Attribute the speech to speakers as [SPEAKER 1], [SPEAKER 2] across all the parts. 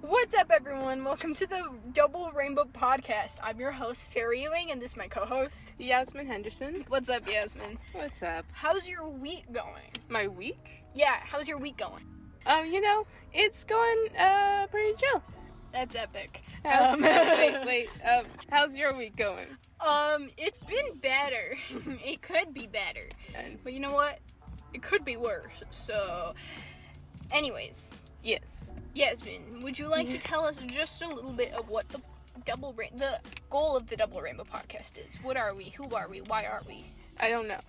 [SPEAKER 1] What's up, everyone? Welcome to the Double Rainbow Podcast. I'm your host, Sarah Ewing, and this is my co-host,
[SPEAKER 2] Yazmin Henderson.
[SPEAKER 1] What's up, Yasmin?
[SPEAKER 2] What's up?
[SPEAKER 1] How's your week going?
[SPEAKER 2] My week?
[SPEAKER 1] Yeah, how's your week going?
[SPEAKER 2] It's going, pretty chill.
[SPEAKER 1] That's epic.
[SPEAKER 2] Wait, how's your week going?
[SPEAKER 1] It's been better. It could be better. But you know what? It could be worse. So, anyways.
[SPEAKER 2] Yes.
[SPEAKER 1] Yasmin, would you like to tell us just a little bit of what the goal of the Double Rainbow Podcast is? What are we? Who are we? Why are we?
[SPEAKER 2] I don't know.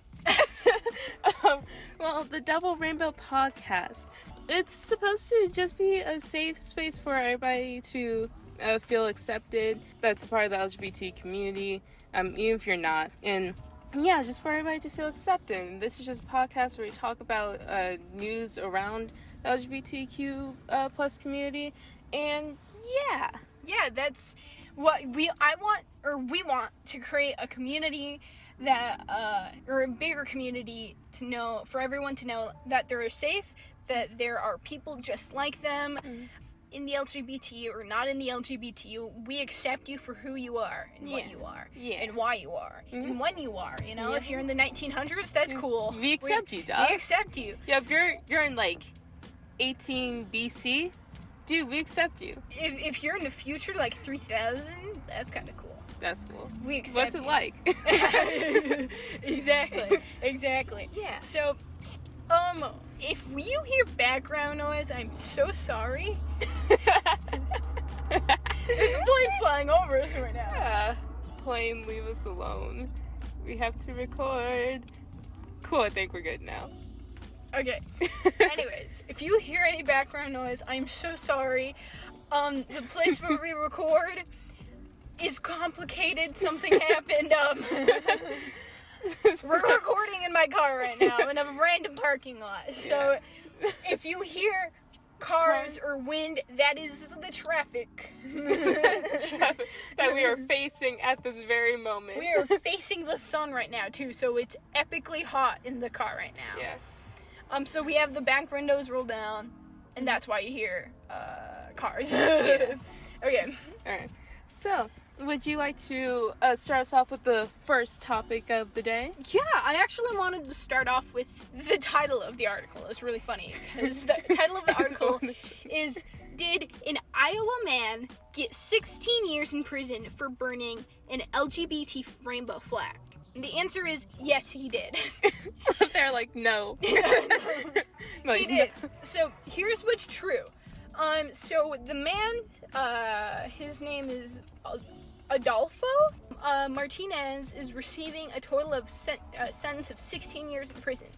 [SPEAKER 2] Well, the Double Rainbow Podcast, it's supposed to just be a safe space for everybody to feel accepted. That's a part of the LGBT community, even if you're not. And yeah, just for everybody to feel accepted. And this is just a podcast where we talk about news around the LGBTQ plus community. And
[SPEAKER 1] yeah, that's what we want to create a community that or a bigger community to know, for everyone to know that they're safe, that there are people just like them in the LGBT or not in the LGBT. We accept you for who you are and what you are and why you are and when you are. You know, if you're in the 1900s, that's cool.
[SPEAKER 2] We accept you, dog.
[SPEAKER 1] We accept you.
[SPEAKER 2] Yeah, if you're in like 18 BC, dude, we accept you.
[SPEAKER 1] If you're in the future, like 3000, that's kind of cool.
[SPEAKER 2] That's cool.
[SPEAKER 1] We accept
[SPEAKER 2] What's it
[SPEAKER 1] you.
[SPEAKER 2] like?
[SPEAKER 1] Exactly.
[SPEAKER 2] Yeah.
[SPEAKER 1] So, if you hear background noise, I'm so sorry. There's a plane flying over us right now.
[SPEAKER 2] Plane, leave us alone. We have to record. Cool, I think we're good now.
[SPEAKER 1] Okay. Anyways, if you hear any background noise, I'm so sorry. The place where we record is complicated. Something happened. We're recording in my car right now in a random parking lot. So if you hear cars or wind, that is the traffic.
[SPEAKER 2] That we are facing at this very moment.
[SPEAKER 1] We are facing the sun right now too, so it's epically hot in the car right now.
[SPEAKER 2] Yeah.
[SPEAKER 1] So we have the back windows rolled down, and that's why you hear cars.
[SPEAKER 2] Yeah.
[SPEAKER 1] Okay.
[SPEAKER 2] Alright. So, would you like to start us off with the first topic of the day?
[SPEAKER 1] Yeah, I actually wanted to start off with the title of the article. It's really funny, because the title of the article is, "Did an Iowa man get 16 years in prison for burning an LGBT rainbow flag?" And the answer is, yes, he did.
[SPEAKER 2] They're like, no.
[SPEAKER 1] He did. So, here's what's true. So the man, his name is Adolfo Martinez, is receiving a total of sentence of 16 years in prison.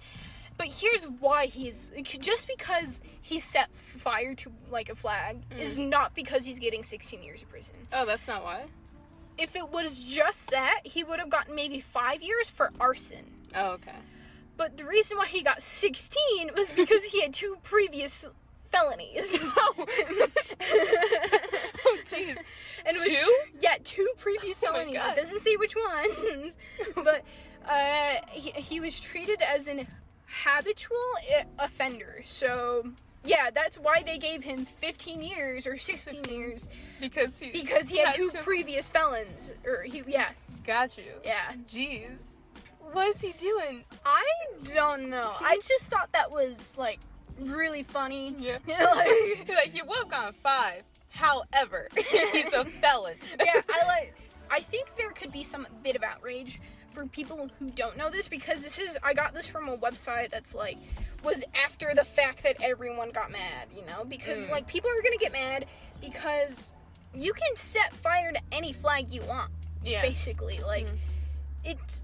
[SPEAKER 1] But here's why just because he set fire to, like, a flag is not because he's getting 16 years in prison.
[SPEAKER 2] Oh, that's not why?
[SPEAKER 1] If it was just that, he would have gotten maybe 5 years for arson.
[SPEAKER 2] Oh, okay.
[SPEAKER 1] But the reason why he got 16 was because he had 2 previous felonies.
[SPEAKER 2] Oh, jeez.
[SPEAKER 1] And it was
[SPEAKER 2] 2?
[SPEAKER 1] Yeah, 2 previous felonies.
[SPEAKER 2] God.
[SPEAKER 1] It doesn't say which ones. But he was treated as an habitual offender. So, yeah, that's why they gave him 15 years or 16 years.
[SPEAKER 2] Because he
[SPEAKER 1] had 2 previous felons.
[SPEAKER 2] Got you.
[SPEAKER 1] Yeah.
[SPEAKER 2] Jeez. What is he doing?
[SPEAKER 1] I don't know. I just thought that was, like, really funny.
[SPEAKER 2] Yeah.
[SPEAKER 1] Like,
[SPEAKER 2] he would have gone 5. However, he's a felon.
[SPEAKER 1] Yeah, I think there could be some bit of outrage for people who don't know this, because I got this from a website that's like, was after the fact that everyone got mad, you know, because like people are gonna get mad because you can set fire to any flag you want, basically, like. It's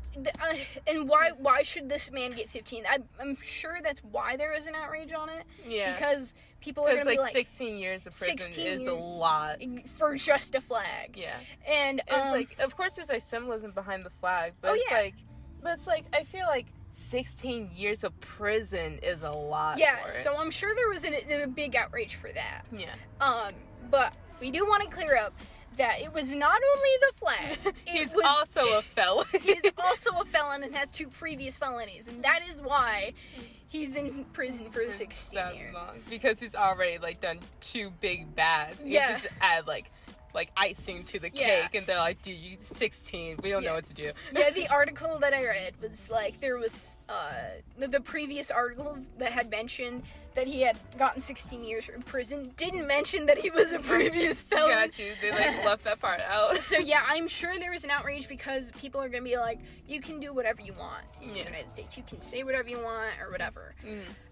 [SPEAKER 1] and why should this man get 15? I'm sure that's why there is an outrage on it. Yeah. Because people are gonna be like
[SPEAKER 2] 16 years of prison
[SPEAKER 1] 16
[SPEAKER 2] is
[SPEAKER 1] years
[SPEAKER 2] a lot
[SPEAKER 1] for just a flag.
[SPEAKER 2] Yeah.
[SPEAKER 1] And
[SPEAKER 2] it's like, of course, there's like symbolism behind the flag, but it's like I feel like 16 years of prison is a lot.
[SPEAKER 1] Yeah.
[SPEAKER 2] For it.
[SPEAKER 1] So I'm sure there was a big outrage for that.
[SPEAKER 2] Yeah.
[SPEAKER 1] But we do want to clear up that it was not only the flag.
[SPEAKER 2] He's also a felon.
[SPEAKER 1] He's also a felon and has 2 previous felonies, and that is why he's in prison for 16 years.
[SPEAKER 2] Long. Because he's already, like, done 2 big bads.
[SPEAKER 1] Yeah.
[SPEAKER 2] You just add, like icing to the cake, and they're like, dude, you're 16, we don't know what to do.
[SPEAKER 1] Yeah, the article that I read was like, there was the previous articles that had mentioned that he had gotten 16 years in prison didn't mention that he was a previous felon.
[SPEAKER 2] Got you. They like left that part out.
[SPEAKER 1] So yeah, I'm sure there was an outrage because people are gonna be like, you can do whatever you want in the United States. You can say whatever you want or whatever.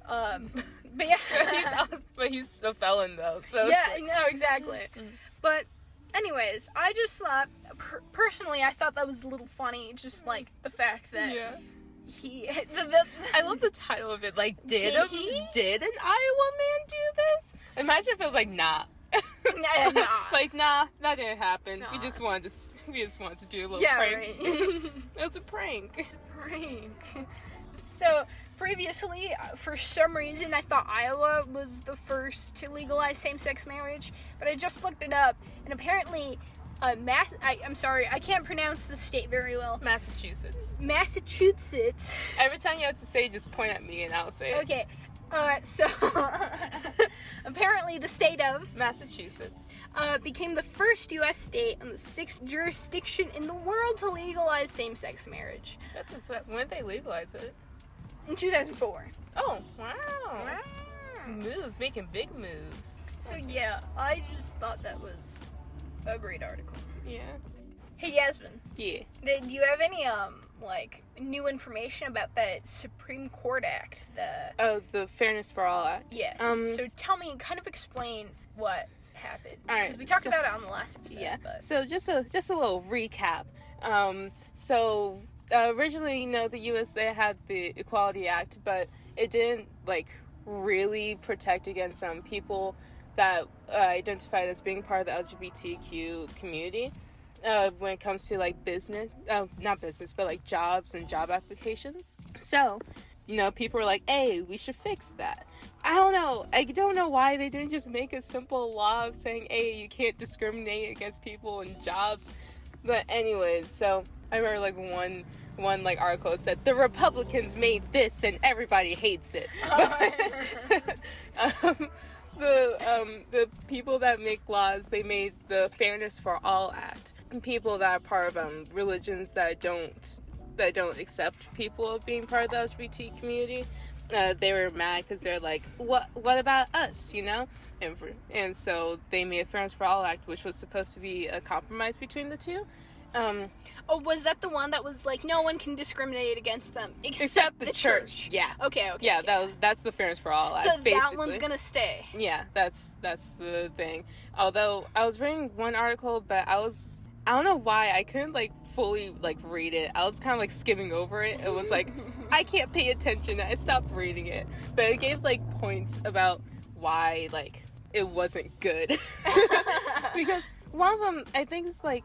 [SPEAKER 1] But yeah.
[SPEAKER 2] But he's a felon though. So
[SPEAKER 1] yeah, no, exactly. But anyways, I just thought, personally, I thought that was a little funny, just like the fact that he.
[SPEAKER 2] I love the title of it. Like, did an Iowa man do this? Imagine if it was like, nah.
[SPEAKER 1] Nah.
[SPEAKER 2] Like, nah, not gonna happen.
[SPEAKER 1] Nah.
[SPEAKER 2] We just wanted to do a little
[SPEAKER 1] Yeah,
[SPEAKER 2] prank.
[SPEAKER 1] right.
[SPEAKER 2] It was a prank.
[SPEAKER 1] It's a prank. So, previously, for some reason, I thought Iowa was the first to legalize same-sex marriage, but I just looked it up, and apparently, I'm sorry, I can't pronounce the state very well. Massachusetts.
[SPEAKER 2] Every time you have to say, just point at me and I'll say it.
[SPEAKER 1] Okay, so, apparently the state of
[SPEAKER 2] Massachusetts
[SPEAKER 1] became the first U.S. state and the 6th jurisdiction in the world to legalize same-sex marriage.
[SPEAKER 2] That's what's up. When did they legalize it?
[SPEAKER 1] In 2004.
[SPEAKER 2] Oh, wow. Moves, making big moves.
[SPEAKER 1] So yeah, I just thought that was a great article.
[SPEAKER 2] Yeah.
[SPEAKER 1] Hey Yazmin.
[SPEAKER 2] Yeah.
[SPEAKER 1] Do you have any like new information about that Supreme Court Act?
[SPEAKER 2] The Fairness for All Act.
[SPEAKER 1] Yes. So tell me, kind of explain what happened.
[SPEAKER 2] All right.
[SPEAKER 1] Because we talked about it on the last episode.
[SPEAKER 2] Yeah.
[SPEAKER 1] But...
[SPEAKER 2] So just a little recap. Originally, the U.S. they had the Equality Act, but it didn't like really protect against people that identified as being part of the LGBTQ community when it comes to like not business, but like jobs and job applications. So, people were like, hey, we should fix that. I don't know why they didn't just make a simple law of saying, hey, you can't discriminate against people in jobs. But anyways, so I remember like one like article that said the Republicans made this and everybody hates it. The people that make laws, they made the Fairness for All Act. And people that are part of religions that don't accept people being part of the LGBT community, they were mad because they're like, what about us, And so they made a Fairness for All Act, which was supposed to be a compromise between the two.
[SPEAKER 1] Was that the one that was like, no one can discriminate against them
[SPEAKER 2] except the church? Yeah.
[SPEAKER 1] Okay.
[SPEAKER 2] Yeah,
[SPEAKER 1] okay.
[SPEAKER 2] That's the Fairness for All Act.
[SPEAKER 1] So
[SPEAKER 2] basically.
[SPEAKER 1] That one's gonna stay.
[SPEAKER 2] Yeah, that's the thing. Although I was reading one article, but I don't know why I couldn't like fully like read it. I was kind of like skimming over it. It was like I can't pay attention. I stopped reading it, but it gave like points about why like it wasn't good because one of them I think is like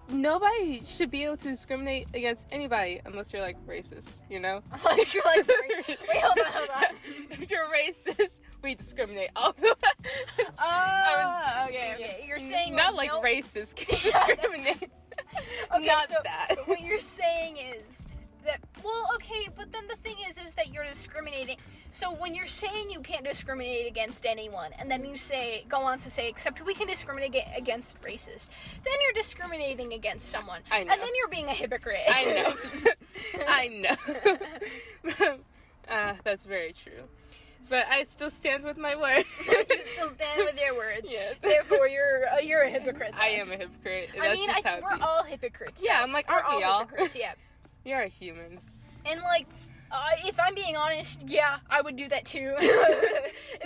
[SPEAKER 2] nobody should be able to discriminate against anybody unless you're like racist,
[SPEAKER 1] Unless you're like wait, hold on.
[SPEAKER 2] If you're racist, we discriminate all the way.
[SPEAKER 1] Oh, okay. You're saying
[SPEAKER 2] not like racist can discriminate.
[SPEAKER 1] Okay,
[SPEAKER 2] not
[SPEAKER 1] so
[SPEAKER 2] that.
[SPEAKER 1] What you're saying is that but then the thing is that you're discriminating. So when you're saying you can't discriminate against anyone, and then you go on to say, except we can discriminate against racist, then you're discriminating against someone.
[SPEAKER 2] I know.
[SPEAKER 1] And then you're being a hypocrite.
[SPEAKER 2] I know. That's very true. But I still stand with my word.
[SPEAKER 1] You still stand with your words.
[SPEAKER 2] Yes.
[SPEAKER 1] Therefore, you're a hypocrite.
[SPEAKER 2] I am a hypocrite.
[SPEAKER 1] I think we're all hypocrites.
[SPEAKER 2] Yeah, I'm like, aren't we all?
[SPEAKER 1] Hypocrites, yeah.
[SPEAKER 2] We are humans.
[SPEAKER 1] And like, if I'm being honest, yeah, I would do that too.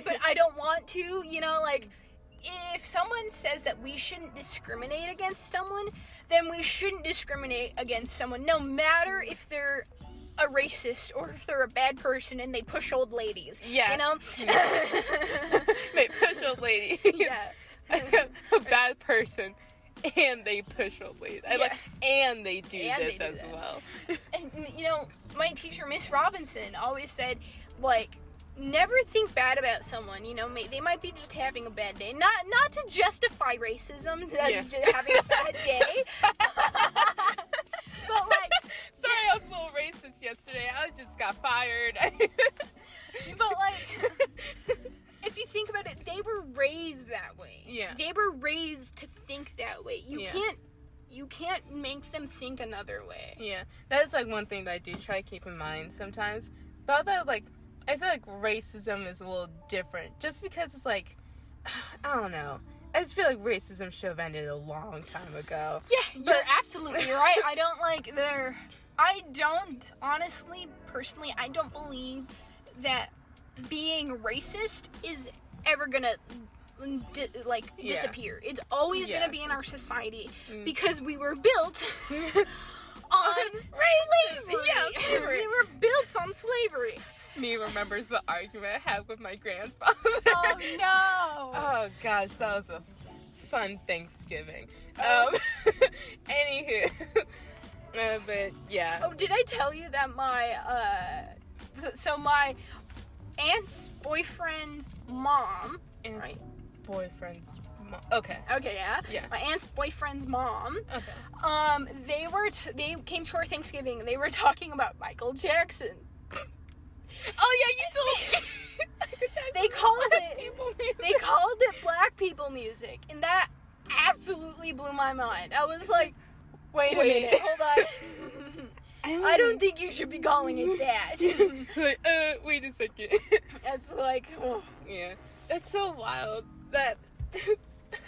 [SPEAKER 1] But I don't want to, like, if someone says that we shouldn't discriminate against someone, then we shouldn't discriminate against someone, no matter if they're a racist or if they're a bad person and they push old ladies.
[SPEAKER 2] Yeah. They push old ladies.
[SPEAKER 1] Yeah.
[SPEAKER 2] A bad person. And they push old ladies. And they do this as well.
[SPEAKER 1] And, my teacher, Miss Robinson, always said, like, never think bad about someone. You know, they might be just having a bad day. Not to justify racism as just having a bad day. But like,
[SPEAKER 2] sorry, I was a little racist yesterday. I just got fired.
[SPEAKER 1] But like, if you think about it, they were raised that way.
[SPEAKER 2] Yeah.
[SPEAKER 1] They were raised to think that way. You can't make them think another way.
[SPEAKER 2] Yeah, that is like one thing that I do try to keep in mind sometimes. But although, like, I feel like racism is a little different, just because it's like, I don't know. I just feel like racism should have ended a long time ago.
[SPEAKER 1] Yeah, you're absolutely right. I don't, honestly, personally, I don't believe that being racist is ever gonna disappear. It's always gonna be in our society because we were built on slavery. Yeah, slavery. We were built on slavery.
[SPEAKER 2] Me remembers the argument I had with my grandfather.
[SPEAKER 1] Oh no!
[SPEAKER 2] Oh gosh, that was a fun Thanksgiving. Anywho, but yeah.
[SPEAKER 1] Oh, did I tell you that my aunt's boyfriend's mom?
[SPEAKER 2] Aunt's boyfriend's mom. Okay.
[SPEAKER 1] Okay, yeah.
[SPEAKER 2] Yeah.
[SPEAKER 1] My aunt's boyfriend's mom.
[SPEAKER 2] Okay.
[SPEAKER 1] They came to our Thanksgiving. They were talking about Michael Jackson.
[SPEAKER 2] Oh yeah, you told me.
[SPEAKER 1] They called it black people music, and that absolutely blew my mind. I was like, wait a minute, hold on. I don't think you should be calling it that.
[SPEAKER 2] Like, wait a second.
[SPEAKER 1] It's like, oh.
[SPEAKER 2] Yeah, that's so wild that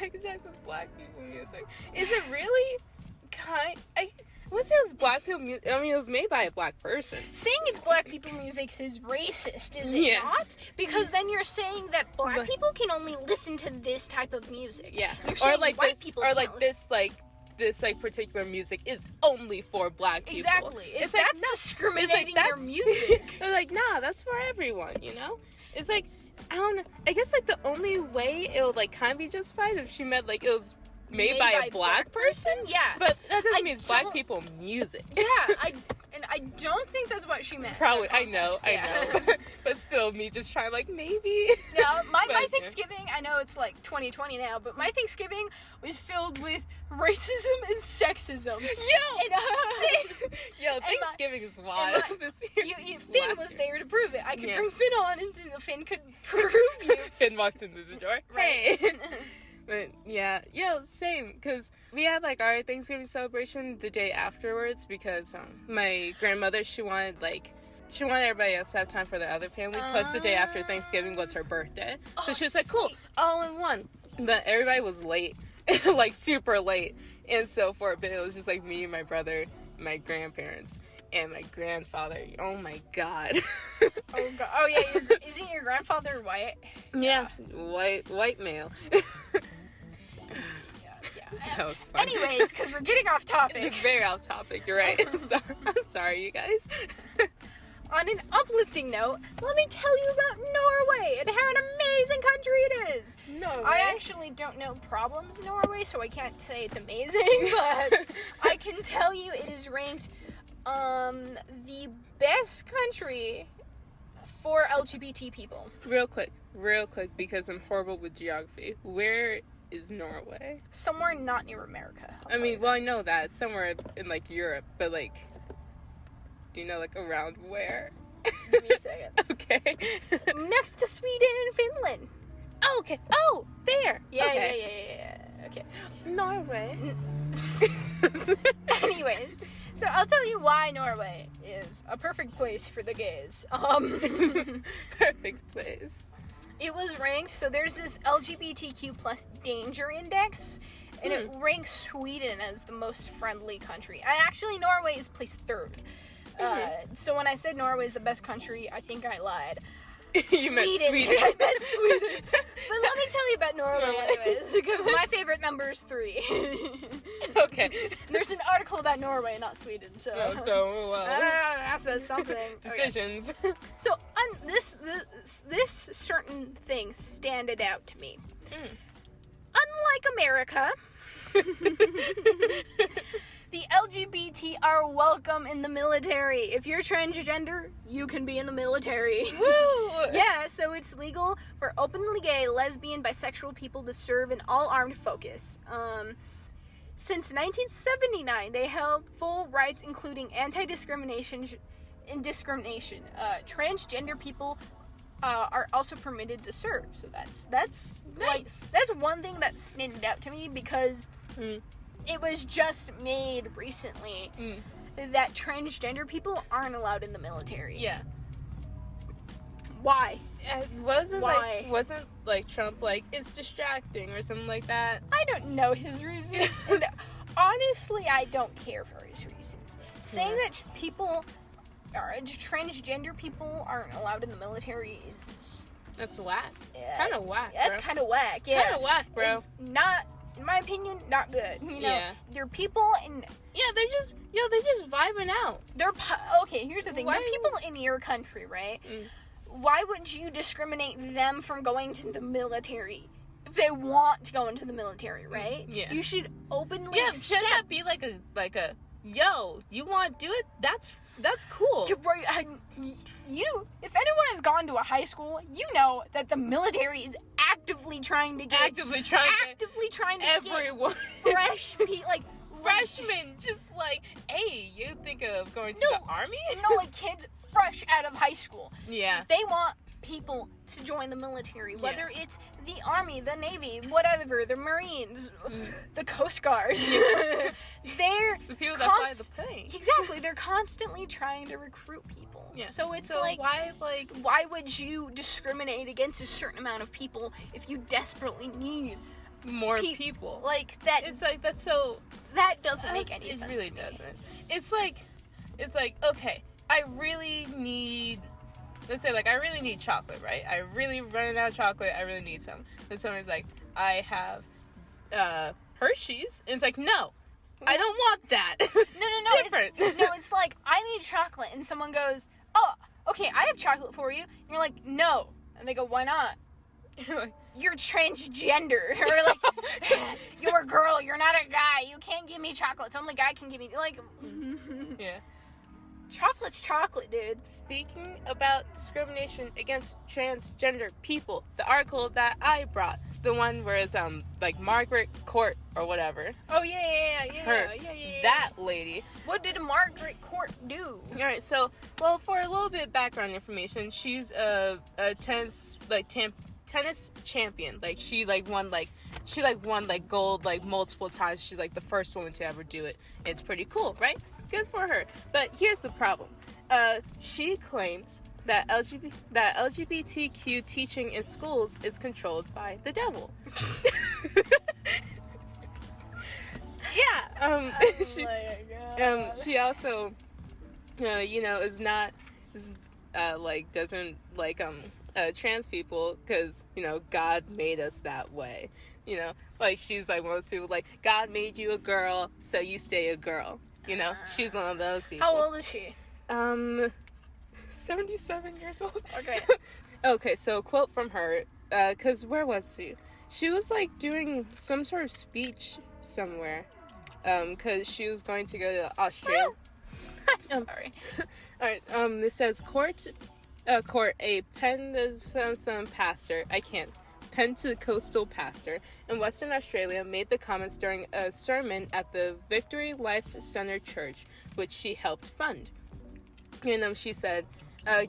[SPEAKER 2] Michael Jackson's black people music. Is it really I wouldn't say it was black people music. I mean, it was made by a black person.
[SPEAKER 1] Saying it's black people music is racist, is it not? Because then you're saying that black people can only listen to this type of music.
[SPEAKER 2] Yeah.
[SPEAKER 1] You're saying
[SPEAKER 2] like
[SPEAKER 1] white
[SPEAKER 2] this,
[SPEAKER 1] people
[SPEAKER 2] or
[SPEAKER 1] can't
[SPEAKER 2] like
[SPEAKER 1] listen.
[SPEAKER 2] this particular music is only for black people.
[SPEAKER 1] Exactly.
[SPEAKER 2] It's
[SPEAKER 1] that's
[SPEAKER 2] like, no,
[SPEAKER 1] discriminating
[SPEAKER 2] it's like,
[SPEAKER 1] your music.
[SPEAKER 2] They're like, nah, that's for everyone, you know? It's like, I don't know. I guess like the only way it would like kind of be justified if she meant like it was made by a black person.
[SPEAKER 1] Yeah.
[SPEAKER 2] But that doesn't mean it's black people music.
[SPEAKER 1] Yeah, I don't think that's what she meant.
[SPEAKER 2] Probably, I know. But still, me just trying like maybe.
[SPEAKER 1] Yeah, my Thanksgiving, I know it's like 2020 now, but my Thanksgiving was filled with racism and sexism.
[SPEAKER 2] Yo, Thanksgiving is wild this year.
[SPEAKER 1] Finn was there to prove it. I could bring Finn on, and Finn could prove you.
[SPEAKER 2] Finn walked into the door.
[SPEAKER 1] Right.
[SPEAKER 2] Hey. But yeah, same, because we had like our Thanksgiving celebration the day afterwards because my grandmother, she wanted everybody else to have time for their other family, plus the day after Thanksgiving was her birthday. So she was like, cool, all in one. But everybody was late, like super late, and so for a bit it was just like me and my brother, my grandparents, and my grandfather. Oh my god.
[SPEAKER 1] Oh god. Oh yeah, isn't your grandfather white?
[SPEAKER 2] Yeah, white male. That was fun.
[SPEAKER 1] Anyways, because we're getting off topic.
[SPEAKER 2] It's very off topic, you're right. I'm sorry, you guys.
[SPEAKER 1] On an uplifting note, let me tell you about Norway and how an amazing country it is.
[SPEAKER 2] Norway?
[SPEAKER 1] I actually don't know problems in Norway, so I can't say it's amazing, but I can tell you it is ranked the best country for LGBT people.
[SPEAKER 2] Real quick, because I'm horrible with geography. Where is Norway?
[SPEAKER 1] Somewhere not near America.
[SPEAKER 2] I mean, well, I know that. It's somewhere in, like, Europe, but, like, do you know, like, around where?
[SPEAKER 1] Give me a second.
[SPEAKER 2] Okay.
[SPEAKER 1] Next to Sweden and Finland.
[SPEAKER 2] Oh, okay. Oh, there.
[SPEAKER 1] Yeah,
[SPEAKER 2] okay.
[SPEAKER 1] yeah. Okay.
[SPEAKER 2] Norway.
[SPEAKER 1] Anyways, so I'll tell you why Norway is a perfect place for the gays.
[SPEAKER 2] Perfect place.
[SPEAKER 1] It was ranked, so there's this LGBTQ plus danger index, and it ranks Sweden as the most friendly country. And actually, Norway is placed third. So when I said Norway is the best country, I think I lied.
[SPEAKER 2] You meant Sweden.
[SPEAKER 1] I meant Sweden. But let me tell you about Norway anyways, because my favorite number is 3.
[SPEAKER 2] Okay.
[SPEAKER 1] There's an article about Norway, not Sweden, so... that says something.
[SPEAKER 2] Decisions.
[SPEAKER 1] Okay. So, this certain thing standed out to me. Unlike America, The LGBT are welcome in the military. If you're transgender, you can be in the military.
[SPEAKER 2] Woo!
[SPEAKER 1] Yeah, so it's legal for openly gay, lesbian, bisexual people to serve in all armed focus. Since 1979, they held full rights, including anti-discrimination and discrimination. Transgender people are also permitted to serve. So that's
[SPEAKER 2] nice.
[SPEAKER 1] like, that's one thing that stands out to me, because it was just made recently that transgender people aren't allowed in the military.
[SPEAKER 2] Yeah.
[SPEAKER 1] Why?
[SPEAKER 2] Wasn't like Trump like, it's distracting or something like that?
[SPEAKER 1] I don't know his reasons. And honestly, I don't care for his reasons. Saying that transgender people aren't allowed in the military is...
[SPEAKER 2] That's whack. Kind of whack,
[SPEAKER 1] That's
[SPEAKER 2] bro.
[SPEAKER 1] kind of whack, yeah.
[SPEAKER 2] Kind of whack, bro.
[SPEAKER 1] It's not, in my opinion, not good. You know,
[SPEAKER 2] Yeah.
[SPEAKER 1] they're people in...
[SPEAKER 2] Yeah, they're just vibing out.
[SPEAKER 1] Okay, here's the thing.
[SPEAKER 2] Why-
[SPEAKER 1] They're people in your country, right? Why would you discriminate them from going to the military? If they want to go into the military, right?
[SPEAKER 2] Yeah.
[SPEAKER 1] You should openly
[SPEAKER 2] Yeah,
[SPEAKER 1] accept...
[SPEAKER 2] shouldn't that be like a yo, you want to do it? That's cool.
[SPEAKER 1] You're right. If anyone has gone to a high school, you know that the military is actively trying to get
[SPEAKER 2] Actively trying to everyone.
[SPEAKER 1] get fresh like
[SPEAKER 2] Freshmen, just like, hey, you think of going to the army?
[SPEAKER 1] No, like kids fresh out of high school.
[SPEAKER 2] Yeah.
[SPEAKER 1] They want people to join the military, whether it's the Army, the Navy, whatever, the Marines, the Coast Guard. They're
[SPEAKER 2] the people that fly the plane.
[SPEAKER 1] Exactly, they're constantly trying to recruit people.
[SPEAKER 2] Yeah.
[SPEAKER 1] So it's
[SPEAKER 2] why
[SPEAKER 1] would you discriminate against a certain amount of people if you desperately need
[SPEAKER 2] more people?
[SPEAKER 1] Like that.
[SPEAKER 2] It's like that's so.
[SPEAKER 1] That doesn't make any sense.
[SPEAKER 2] It really
[SPEAKER 1] to me.
[SPEAKER 2] doesn't. It's like okay, I really need. Let's say, like, I really need chocolate, right? I really running out of chocolate. I really need some. And somebody's like, I have Hershey's. And it's like, no, I don't want that.
[SPEAKER 1] No.
[SPEAKER 2] Different.
[SPEAKER 1] It's like, I need chocolate. And someone goes, oh, okay, I have chocolate for you. And you're like, no. And they go, why not?
[SPEAKER 2] You're like,
[SPEAKER 1] you're transgender. Or like, you're a girl. You're not a guy. You can't give me chocolates. Only guy can give me, like...
[SPEAKER 2] yeah.
[SPEAKER 1] Chocolate's chocolate, dude.
[SPEAKER 2] Speaking about discrimination against transgender people, the article that I brought, the one where it's like Margaret Court or whatever.
[SPEAKER 1] Oh yeah.
[SPEAKER 2] That lady.
[SPEAKER 1] What did Margaret Court do?
[SPEAKER 2] All right, so for a little bit of background information, she's a tennis champion. Like she won gold like multiple times. She's like the first woman to ever do it. It's pretty cool, right? Good for her. But here's the problem. She claims that LGBTQ teaching in schools is controlled by the devil. Yeah. She also, doesn't like trans people because God made us that way. She's like one of those people like God made you a girl, so you stay a girl. She's one of those people.
[SPEAKER 1] How old is she?
[SPEAKER 2] 77 years old.
[SPEAKER 1] Okay.
[SPEAKER 2] Okay, so a quote from her, because where was she? She was, like, doing some sort of speech somewhere, because she was going to go to Australia.
[SPEAKER 1] Sorry.
[SPEAKER 2] Alright, it says, a Pentecostal pastor in Western Australia made the comments during a sermon at the Victory Life Centre Church, which she helped fund. And she said,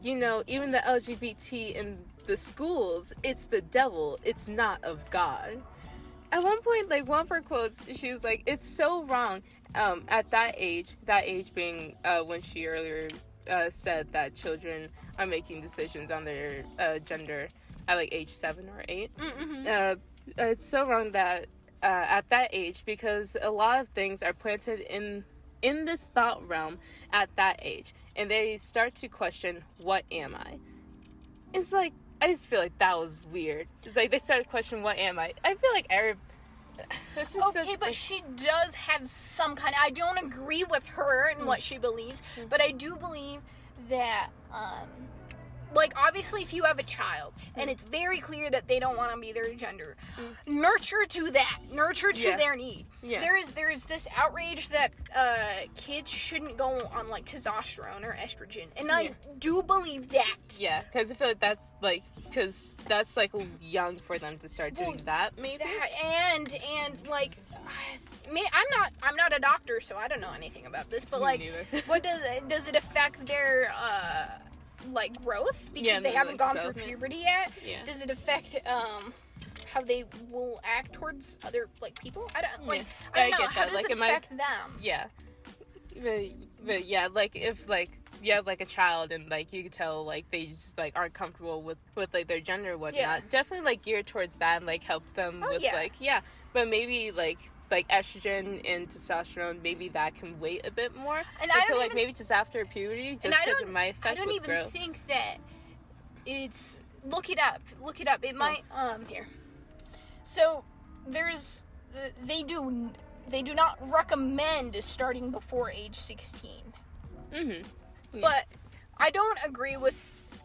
[SPEAKER 2] even the LGBT in the schools, it's the devil, it's not of God. At one point, like, one of her quotes, she was like, it's so wrong at that age being when she earlier said that children are making decisions on their gender at like age 7 or 8. It's so wrong that at that age, because a lot of things are planted in this thought realm at that age, and they start to question, what am I? It's like, I just feel like that was weird. It's like they started questioning, what am I? I feel like that's just
[SPEAKER 1] okay, but she does have some kind of... I don't agree with her and what she believes, but I do believe that like, obviously, if you have a child and it's very clear that they don't want to be their gender, nurture to their need.
[SPEAKER 2] Yeah.
[SPEAKER 1] There is this outrage that kids shouldn't go on, like, testosterone or estrogen, and I do believe that.
[SPEAKER 2] Yeah, because I feel like that's like young for them to start doing that, maybe.
[SPEAKER 1] And like, I'm not a doctor, so I don't know anything about this, but, like, what does it affect their like, growth because they haven't gone through puberty yet?
[SPEAKER 2] Yeah.
[SPEAKER 1] Does it affect how they will act towards other, like, people? I don't know.
[SPEAKER 2] I get
[SPEAKER 1] How
[SPEAKER 2] that.
[SPEAKER 1] does it affect them?
[SPEAKER 2] Yeah. But yeah, like, if, like, you have, like, a child and, like, you can tell, like, they just, like, aren't comfortable with like, their gender or whatnot, definitely, like, geared towards that and, like, help them with, like, but maybe, like estrogen and testosterone, maybe that can wait a bit more until, like, maybe just after puberty, just because it might affect with growth. I don't even
[SPEAKER 1] think that it's... Look it up. It might... Here. So, there's... They do not recommend starting before age 16.
[SPEAKER 2] Mm-hmm. Yeah.
[SPEAKER 1] But I don't agree with,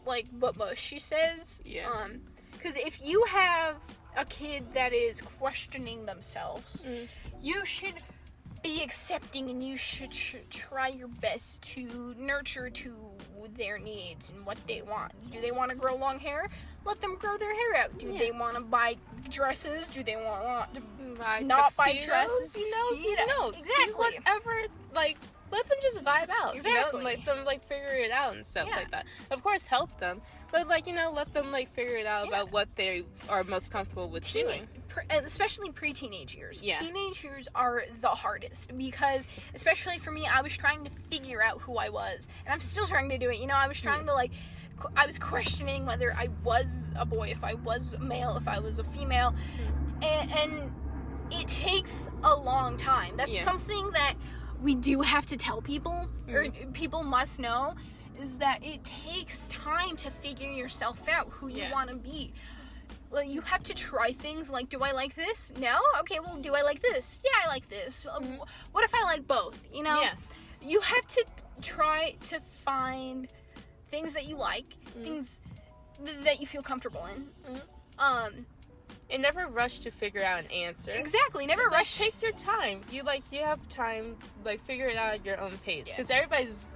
[SPEAKER 1] like, what Mushy says.
[SPEAKER 2] Yeah.
[SPEAKER 1] Because if you have a kid that is questioning themselves, you should be accepting and you should try your best to nurture to their needs and what they want. Do they want to grow long hair? Let them grow their hair out. Do they want to buy dresses? Do they want to not buy dresses?
[SPEAKER 2] You know,
[SPEAKER 1] exactly.
[SPEAKER 2] Whatever, like, let them just vibe out.
[SPEAKER 1] Exactly.
[SPEAKER 2] Let them, like, figure it out and stuff like that. Of course, help them, but, like, let them, like, figure it out about what they are most comfortable with doing.
[SPEAKER 1] Especially pre-teenage years.
[SPEAKER 2] Yeah.
[SPEAKER 1] Teenage years are the hardest because, especially for me, I was trying to figure out who I was, and I'm still trying to do it. I was trying to, like, I was questioning whether I was a boy, if I was a male, if I was a female, and it takes a long time. That's something that we do have to tell people, or people must know, is that it takes time to figure yourself out, who you want to be. Like, you have to try things like, do I like this? No? Okay, well, do I like this? Yeah, I like this. What if I like both? Yeah. You have to try to find things that you like, things that you feel comfortable in.
[SPEAKER 2] And never rush to figure out an answer.
[SPEAKER 1] Exactly, never rush.
[SPEAKER 2] Like, take your time. You have time, like, figure it out at your own pace. Because everybody's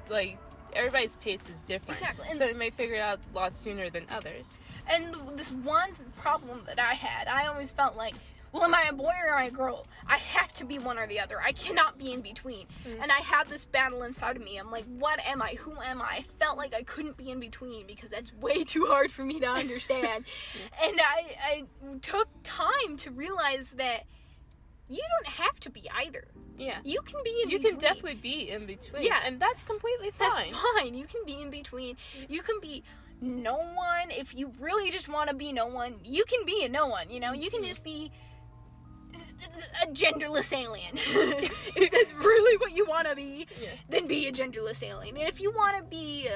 [SPEAKER 2] pace is different.
[SPEAKER 1] Exactly.
[SPEAKER 2] So you may figure it out a lot sooner than others.
[SPEAKER 1] And this one problem that I had, I always felt like, well, am I a boy or am I a girl? I have to be one or the other. I cannot be in between. And I had this battle inside of me. I'm like, what am I? Who am I? I felt like I couldn't be in between because that's way too hard for me to understand. And I took time to realize that you don't have to be either. Yeah. You can be in between.
[SPEAKER 2] You can definitely be in between. Yeah. And that's completely fine.
[SPEAKER 1] That's fine. You can be in between. You can be no one. If you really just want to be no one, you can be a no one, You can just be a genderless alien. If that's really what you want to be, then be a genderless alien. And if you want to be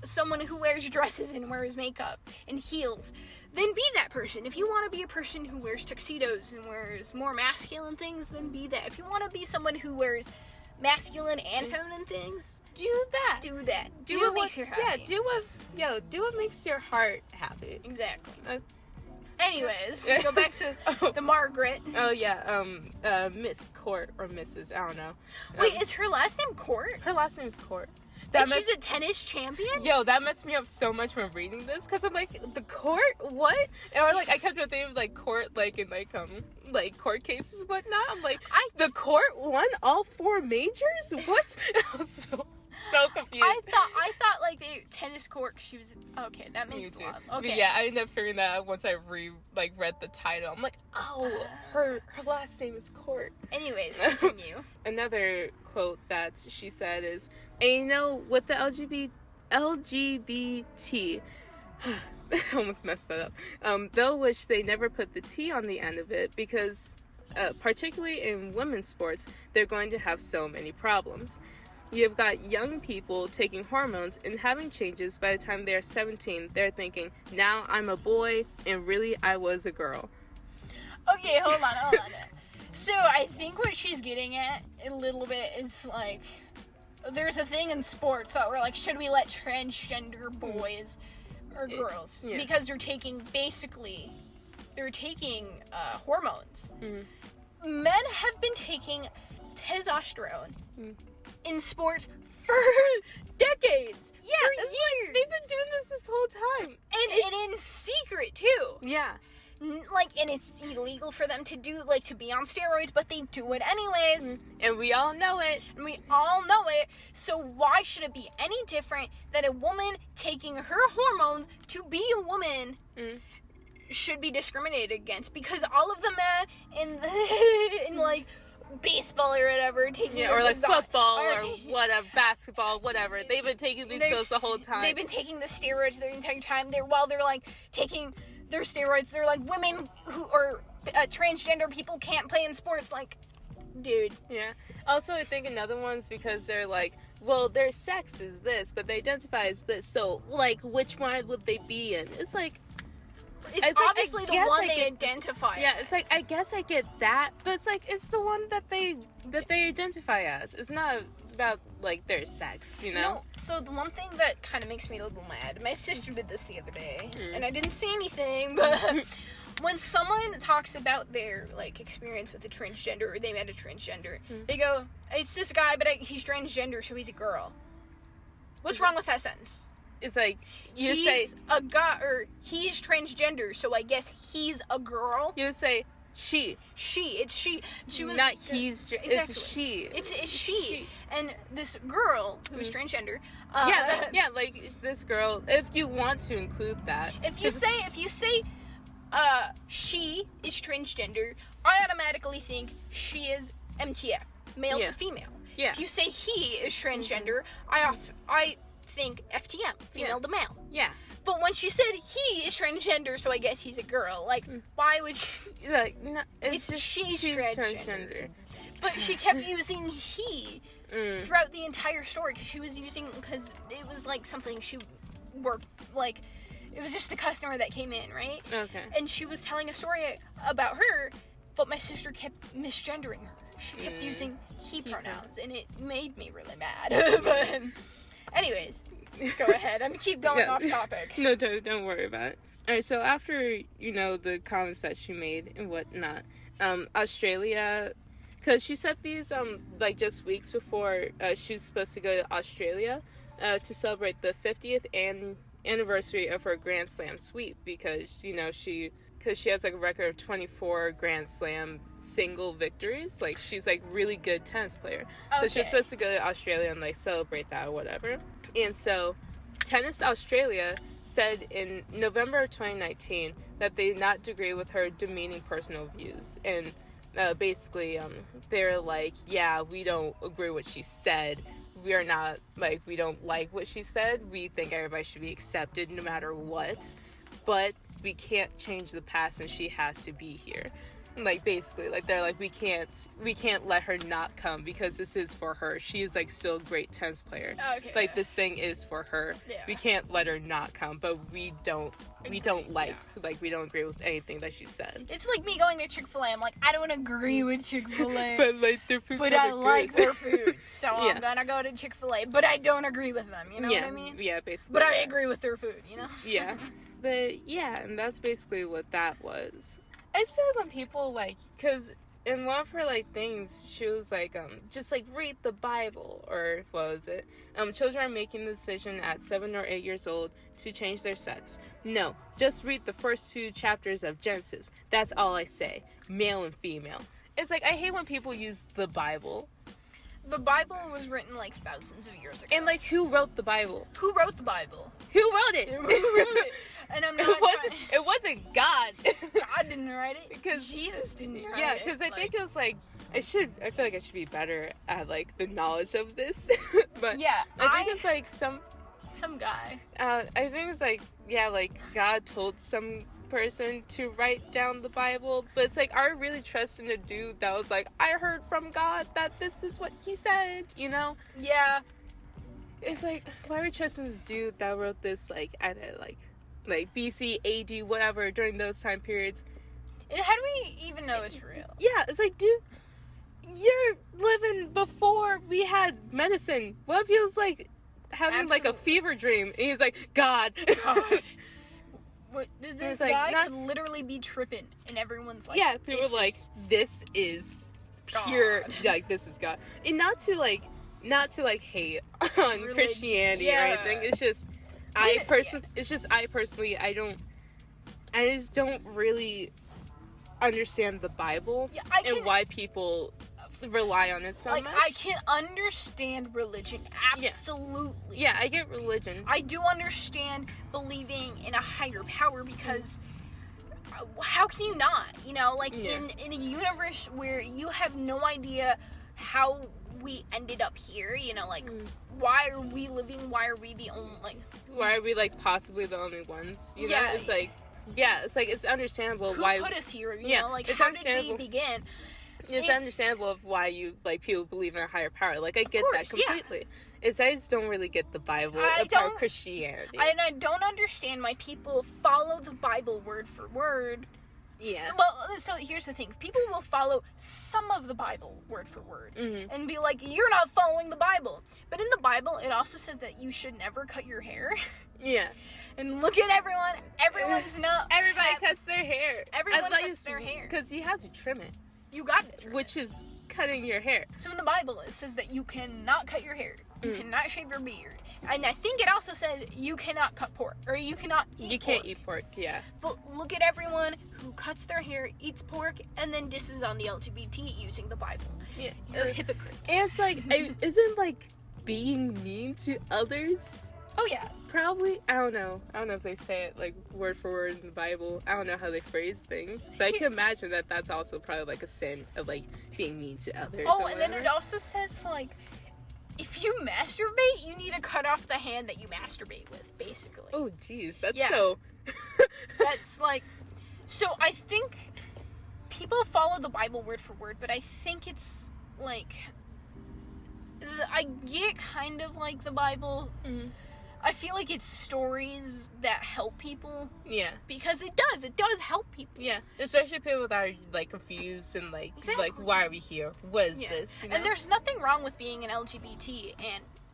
[SPEAKER 1] someone who wears dresses and wears makeup and heels, then be that person. If you want to be a person who wears tuxedos and wears more masculine things, then be that. If you want to be someone who wears masculine and feminine things, do that. Do what makes you happy.
[SPEAKER 2] Yeah, do what makes your heart happy.
[SPEAKER 1] Exactly. Anyways, go back to the Margaret.
[SPEAKER 2] Oh, yeah, Miss Court, or Mrs., I don't know.
[SPEAKER 1] Wait, is her last name Court?
[SPEAKER 2] Her last name is Court.
[SPEAKER 1] And she's a tennis champion?
[SPEAKER 2] Yo, that messed me up so much when reading this, because I'm like, the court? What? Or, like, I kept thinking of, like, court, like, in, like, court cases and whatnot. I'm like, the court won all 4 majors? What? I was so confused.
[SPEAKER 1] I thought like the tennis court. She was okay. That makes a lot. Okay.
[SPEAKER 2] But yeah, I ended up figuring that out once I read the title. I'm like, oh, her last name is Court.
[SPEAKER 1] Anyways, continue.
[SPEAKER 2] Another quote that she said is, and with the LGBT, I almost messed that up. They'll wish they never put the T on the end of it because, particularly in women's sports, they're going to have so many problems. You've got young people taking hormones and having changes. By the time they're 17, they're thinking, now I'm a boy, and really I was a girl.
[SPEAKER 1] Okay, hold on. So I think what she's getting at a little bit is like, there's a thing in sports that we're like, should we let transgender boys or girls?
[SPEAKER 2] Yeah.
[SPEAKER 1] Because they're taking hormones.
[SPEAKER 2] Mm-hmm.
[SPEAKER 1] Men have been taking testosterone in sports for decades.
[SPEAKER 2] Yeah,
[SPEAKER 1] for
[SPEAKER 2] it's
[SPEAKER 1] years.
[SPEAKER 2] like, they've been doing this whole time.
[SPEAKER 1] And in secret, too.
[SPEAKER 2] Yeah.
[SPEAKER 1] And it's illegal for them to be on steroids, but they do it anyways.
[SPEAKER 2] And we all know it.
[SPEAKER 1] So why should it be any different that a woman taking her hormones to be a woman should be discriminated against? Because all of the men in like baseball or whatever taking
[SPEAKER 2] or like football or whatever, basketball, whatever. They've been taking these pills the whole time.
[SPEAKER 1] They've been taking the steroids the entire time. While they're like taking their steroids, they're like, women who are transgender people can't play in sports. Like, dude.
[SPEAKER 2] Yeah. Also, I think another one's because they're like, well, their sex is this, but they identify as this. So, like, which one would they be in? It's like,
[SPEAKER 1] it's obviously the one they identify as.
[SPEAKER 2] Yeah, it's like, I guess I get that, but it's like, it's the one that they identify as. It's not about, like, their sex, you know?
[SPEAKER 1] No, so the one thing that kind of makes me a little mad, my sister did this the other day, and I didn't say anything, but when someone talks about their, like, experience with a transgender, or they met a transgender, they go, it's this guy, but he's transgender, so he's a girl. What's wrong with that sentence?
[SPEAKER 2] It's like,
[SPEAKER 1] he's a guy, or he's transgender, so I guess he's a girl.
[SPEAKER 2] You would say, she.
[SPEAKER 1] It's she. She was
[SPEAKER 2] not he's.
[SPEAKER 1] Exactly.
[SPEAKER 2] It's she.
[SPEAKER 1] It's she. And this girl who's transgender.
[SPEAKER 2] Like this girl. If you want to include that.
[SPEAKER 1] If you say, she is transgender, I automatically think she is MTF, male to female.
[SPEAKER 2] Yeah.
[SPEAKER 1] If you say he is transgender, I think FTM, female to male.
[SPEAKER 2] Yeah.
[SPEAKER 1] But when she said he is transgender, so I guess he's a girl. Like, why would she?
[SPEAKER 2] Like, no,
[SPEAKER 1] she's transgender. But she kept using he throughout the entire story because it was like something she worked like. It was just a customer that came in, right?
[SPEAKER 2] Okay.
[SPEAKER 1] And she was telling a story about her, but my sister kept misgendering her. She kept using he pronouns, and it made me really mad. But, anyways. Go ahead. I'm keep going off topic.
[SPEAKER 2] No, don't worry about it. Alright, so after, the comments that she made and whatnot, Australia, because she said these, just weeks before she was supposed to go to Australia to celebrate the 50th anniversary of her Grand Slam sweep, because, she has, like, a record of 24 Grand Slam single victories. Like, she's, like, really good tennis player. Okay. So she was supposed to go to Australia and, like, celebrate that or whatever. And so, Tennis Australia said in November of 2019 that they did not agree with her demeaning personal views. And basically, they're like, yeah, we don't agree with what she said. We are not, like, we don't like what she said. We think everybody should be accepted no matter what. But we can't change the past and she has to be here. Like, basically, like, they're like, we can't let her not come because this is for her. She is, like, still a great tennis player.
[SPEAKER 1] Okay.
[SPEAKER 2] Like, this thing is for her.
[SPEAKER 1] Yeah.
[SPEAKER 2] We can't let her not come, but we don't like, we don't agree with anything that she said.
[SPEAKER 1] It's like me going to Chick-fil-A. I'm like, I don't agree with Chick-fil-A.
[SPEAKER 2] But, like, their food.
[SPEAKER 1] But I like their food. So I'm gonna go to Chick-fil-A. But I don't agree with them. You know what I mean?
[SPEAKER 2] Yeah, basically.
[SPEAKER 1] But I agree with their food,
[SPEAKER 2] Yeah. But, yeah, and that's basically what that was. I just feel like when people, like, because in one of her, like, things, she was like, just, like, read the Bible, or what was it? Children are making the decision at 7 or 8 years old to change their sex. No, just read the first 2 chapters of Genesis. That's all I say. Male and female. It's like, I hate when people use the Bible.
[SPEAKER 1] The Bible was written, like, thousands of years ago.
[SPEAKER 2] And, like, who wrote the Bible?
[SPEAKER 1] Who wrote the Bible?
[SPEAKER 2] Who wrote it?
[SPEAKER 1] Who wrote it? And I'm not
[SPEAKER 2] It wasn't God.
[SPEAKER 1] God didn't write it.
[SPEAKER 2] Because
[SPEAKER 1] Jesus didn't write it.
[SPEAKER 2] Yeah, because I think it was, like, I feel like I should be better at, like, the knowledge of this. But
[SPEAKER 1] yeah,
[SPEAKER 2] I think it's, like, some
[SPEAKER 1] guy.
[SPEAKER 2] I think it's, like, yeah, like, God told some person to write down the Bible, but it's like, are we really trusting a dude that was like, I heard from God that this is what he said,
[SPEAKER 1] Yeah.
[SPEAKER 2] It's like, why are we trusting this dude that wrote this, like, either, like BC, AD, whatever, during those time periods?
[SPEAKER 1] And how do we even know it's real?
[SPEAKER 2] Yeah, it's like, dude, you're living before we had medicine. What if he was like having like a fever dream and he's like, God.
[SPEAKER 1] What, this
[SPEAKER 2] like,
[SPEAKER 1] guy could literally be tripping and everyone's like,
[SPEAKER 2] yeah, people were like, this is pure, like, this is God. And not to hate on Christianity or anything. It's just I personally I just don't really understand the Bible and why people rely on it so much.
[SPEAKER 1] I can understand religion, absolutely.
[SPEAKER 2] Yeah, I get religion.
[SPEAKER 1] I do understand believing in a higher power because how can you not? You know, like in a universe where you have no idea how we ended up here, you know, like why are we living? Why are we the only, like,
[SPEAKER 2] why are we like possibly the only ones? You know, it's like, it's understandable
[SPEAKER 1] who
[SPEAKER 2] why
[SPEAKER 1] put us here. You know, like,
[SPEAKER 2] it's
[SPEAKER 1] how did we begin?
[SPEAKER 2] It's understandable of why you, like, people believe in a higher power. Like, I get that completely. It's, I just don't really get the Bible, apart Christianity.
[SPEAKER 1] And I don't understand why people follow the Bible word for word.
[SPEAKER 2] Yeah.
[SPEAKER 1] So here's the thing. People will follow some of the Bible word for word and be like, you're not following the Bible. But in the Bible, it also says that you should never cut your hair.
[SPEAKER 2] Yeah.
[SPEAKER 1] And look at everyone. Everybody
[SPEAKER 2] cuts their hair.
[SPEAKER 1] Everyone cuts their hair.
[SPEAKER 2] Because you have to trim it.
[SPEAKER 1] You got it.
[SPEAKER 2] Which is cutting your hair.
[SPEAKER 1] So in the Bible, it says that you cannot cut your hair. You cannot shave your beard. And I think it also says you cannot cut pork. Or you cannot eat pork.
[SPEAKER 2] You can't eat pork, yeah.
[SPEAKER 1] But look at everyone who cuts their hair, eats pork, and then disses on the LGBT using the Bible.
[SPEAKER 2] Yeah.
[SPEAKER 1] You're hypocrites.
[SPEAKER 2] And it's like, isn't, like, being mean to others?
[SPEAKER 1] Oh, yeah.
[SPEAKER 2] Probably. I don't know if they say it, like, word for word in the Bible. I don't know how they phrase things. But I can imagine that that's also probably, like, a sin of, like, being mean to others.
[SPEAKER 1] Oh, and then it also says, like, if you masturbate, you need to cut off the hand that you masturbate with, basically.
[SPEAKER 2] Oh, jeez. That's so...
[SPEAKER 1] That's, like... So, I think people follow the Bible word for word, but I think it's, like... I get kind of like the Bible. I feel like it's stories that help people. Yeah. Because it does help people.
[SPEAKER 2] Yeah. Especially people that are, like, confused and, like, like, why are we here? What is this? You know?
[SPEAKER 1] And there's nothing wrong with being an LGBT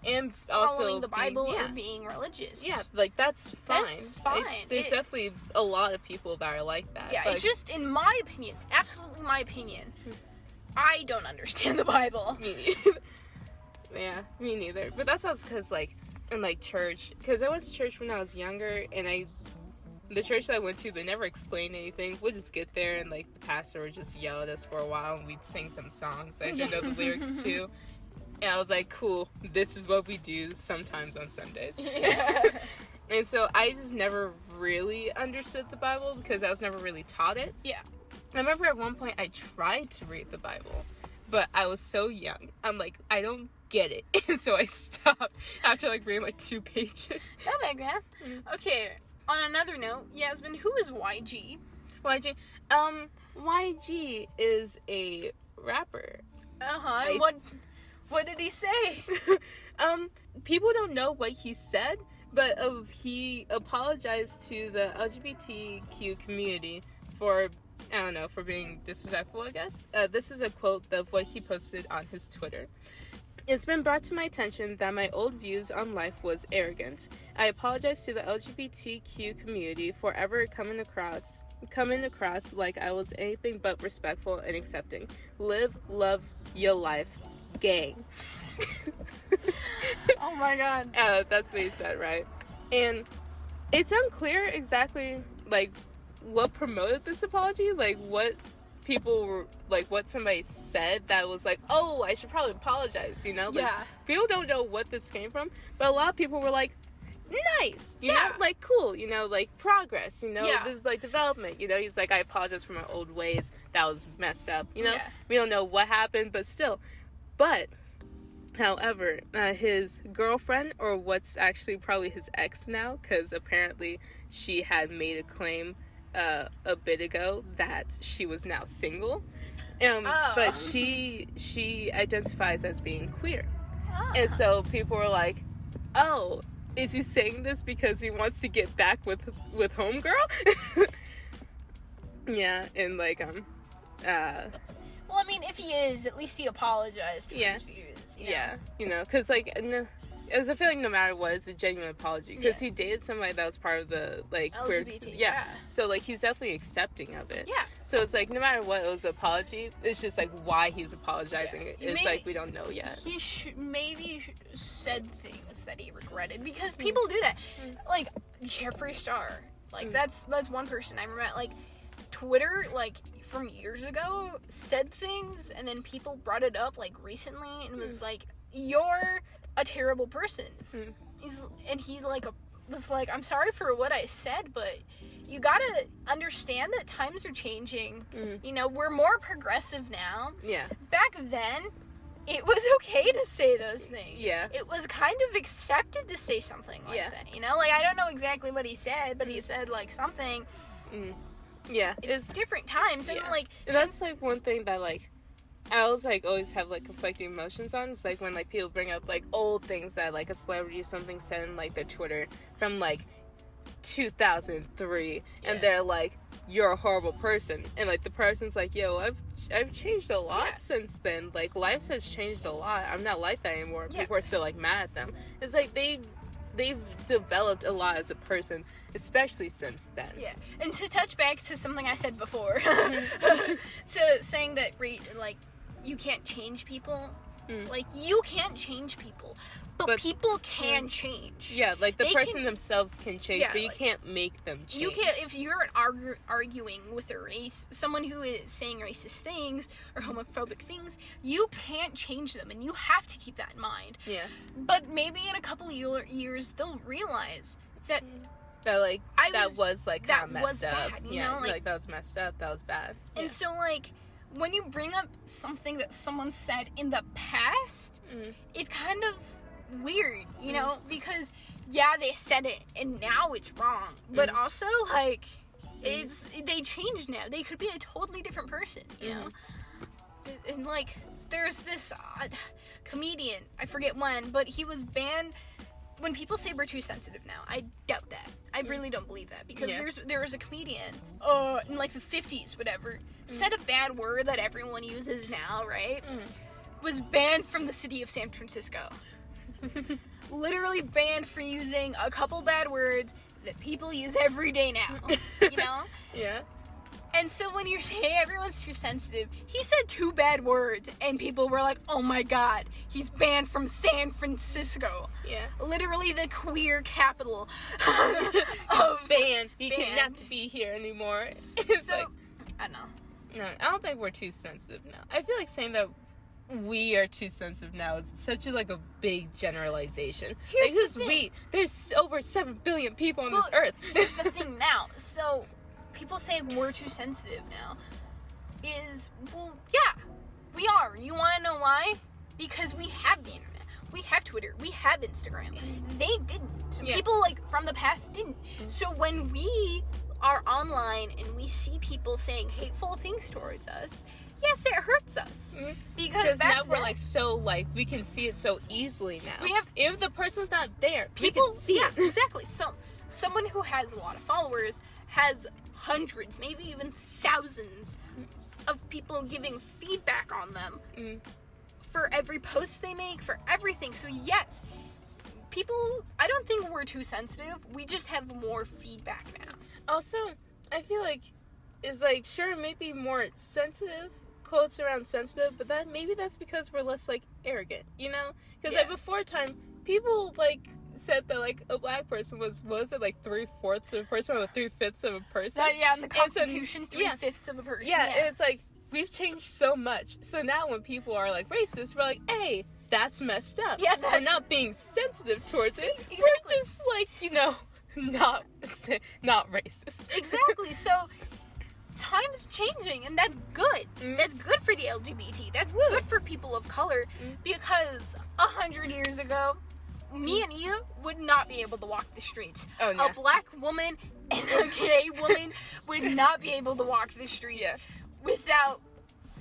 [SPEAKER 1] and also following the Bible or being religious.
[SPEAKER 2] Yeah, like, that's fine.
[SPEAKER 1] That's fine.
[SPEAKER 2] There's definitely a lot of people that are like that.
[SPEAKER 1] Yeah, it's just, in my opinion, absolutely my opinion, I don't understand the Bible.
[SPEAKER 2] Me neither. Yeah, me neither. But that's also because, like, in, like, church, because I went to church when I was younger, and the church that I went to, they never explained anything. We'd just get there, and, like, the pastor would just yell at us for a while, and we'd sing some songs that I didn't know the lyrics to. And I was like, cool, this is what we do sometimes on Sundays. Yeah. And so I just never really understood the Bible, because I was never really taught it. Yeah. I remember at one point I tried to read the Bible, but I was so young. I'm like, I don't get it. And so I stopped after, like, reading, like, 2 pages.
[SPEAKER 1] That makes sense. Okay, on another note, Yasmin, who is YG?
[SPEAKER 2] YG is a rapper.
[SPEAKER 1] What did he say?
[SPEAKER 2] People don't know what he said, but he apologized to the LGBTQ community for, I don't know, for being disrespectful, I guess. This is a quote of what he posted on his Twitter. It's been brought to my attention that my old views on life was arrogant. I apologize to the LGBTQ community for ever coming across like I was anything but respectful and accepting. Live, love your life, gang.
[SPEAKER 1] Oh my god.
[SPEAKER 2] That's what he said, right? And it's unclear exactly, like, what promoted this apology, like, what people were, like, what somebody said that was like, oh, I should probably apologize, you know? Like, people don't know what this came from, but a lot of people were like, nice, you know? Like, cool, you know, like, progress, you know? This is, like, development, you know? He's like, I apologize for my old ways, that was messed up, you know? We don't know what happened, but still. But, however, his girlfriend, or what's actually probably his ex now, because apparently she had made a claim a bit ago that she was now single, but she identifies as being queer, and so people were like, oh, is he saying this because he wants to get back with homegirl? Yeah. And like
[SPEAKER 1] Well, I mean, if he is, at least he apologized for his views.
[SPEAKER 2] Yeah, you know, because, like, as I feel like no matter what, it's a genuine apology. Because he dated somebody that was part of the, like,
[SPEAKER 1] LGBT.
[SPEAKER 2] queer... So, like, he's definitely accepting of it.
[SPEAKER 1] Yeah.
[SPEAKER 2] So it's like, no matter what, it was an apology. It's just, like, why he's apologizing.
[SPEAKER 1] Yeah.
[SPEAKER 2] It's like, we don't know yet.
[SPEAKER 1] He maybe said things that he regretted. Because people do that. Like, Jeffree Star. Like, that's one person I remember. Like, Twitter, like, from years ago, said things, and then people brought it up, like, recently, and was like, you're a terrible person. He like was like, I'm sorry for what I said, but you gotta understand that times are changing. You know, we're more progressive now. Yeah. Back then, it was okay to say those things. Yeah. It was kind of accepted to say something like that. You know, like, I don't know exactly what he said, but he said, like, something. Yeah. It's different times, and, like...
[SPEAKER 2] That's, like, one thing that, like, I always have, like, conflicting emotions on. It's, like, when, like, people bring up, like, old things that, like, a celebrity or something said in, like, their Twitter from, like, 2003, and they're like, you're a horrible person. And, like, the person's like, yo, I've changed a lot since then. Like, life has changed a lot. I'm not like that anymore. People are still, like, mad at them. It's like, they've developed a lot as a person, especially since then. Yeah,
[SPEAKER 1] and to touch back to something I said before, to saying that, like, you can't change people. Like, you can't change people, but people can change.
[SPEAKER 2] Yeah, like, the person themselves can change, but you can't make them change.
[SPEAKER 1] You can't, if you're arguing with a race, someone who is saying racist things or homophobic things, you can't change them, and you have to keep that in mind. Yeah. But maybe in a couple years, they'll realize that...
[SPEAKER 2] That, like, that was, like, kind of messed up.
[SPEAKER 1] Bad, you know?
[SPEAKER 2] Like, that was messed up, that was bad.
[SPEAKER 1] And so, like... when you bring up something that someone said in the past, it's kind of weird, you know, because they said it and now it's wrong, but also, like, they changed now. They could be a totally different person, you know. And, like, there's this comedian, I forget when, but he was banned. When people say we're too sensitive now, I doubt that. I really don't believe that, because there was a comedian in, like, the 50s, whatever, said a bad word that everyone uses now, right? Was banned from the city of San Francisco. Literally banned for using a couple bad words that people use every day now, you know? Yeah. And so when you're saying everyone's too sensitive, he said 2 bad words, and people were like, oh my god, he's banned from San Francisco. Yeah. Literally the queer capital
[SPEAKER 2] of banned. He cannot to be here anymore. It's
[SPEAKER 1] so,
[SPEAKER 2] like,
[SPEAKER 1] I don't know.
[SPEAKER 2] No, I don't think we're too sensitive now. I feel like saying that we are too sensitive now is such a big generalization.
[SPEAKER 1] Here's the thing.
[SPEAKER 2] There's over 7 billion people on this earth.
[SPEAKER 1] Here's the thing now. So... people say we're too sensitive now. We are. You want to know why? Because we have the internet. We have Twitter. We have Instagram. They didn't. People, like, from the past didn't. So when we are online and we see people saying hateful things towards us, yes, it hurts us.
[SPEAKER 2] Because now we're, like, so, like, we can see it so easily now. If the person's not there, people can see it.
[SPEAKER 1] Exactly. So someone who has a lot of followers has hundreds, maybe even thousands of people giving feedback on them for every post they make, for everything. So yes, people, I don't think we're too sensitive. We just have more feedback now.
[SPEAKER 2] Also, I feel like it's like, sure, maybe more sensitive, quotes around sensitive, but maybe that's because we're less, like, arrogant, you know? Because like, before time, people, like, said that, like, a black person was like 3/4 of a person or 3/5 of a person.
[SPEAKER 1] In the Constitution, 3/5 of a person.
[SPEAKER 2] Yeah, and it's like, we've changed so much. So now when people are, like, racist, we're like, hey, that's messed up. Yeah, we're not being sensitive towards it. Exactly. We're just, like, you know, not racist.
[SPEAKER 1] Exactly. So time's changing, and that's good. That's good for the LGBT. That's good for people of color, because 100 years ago, me and you would not be able to walk the streets. Oh, yeah. A black woman and a gay woman would not be able to walk the streets without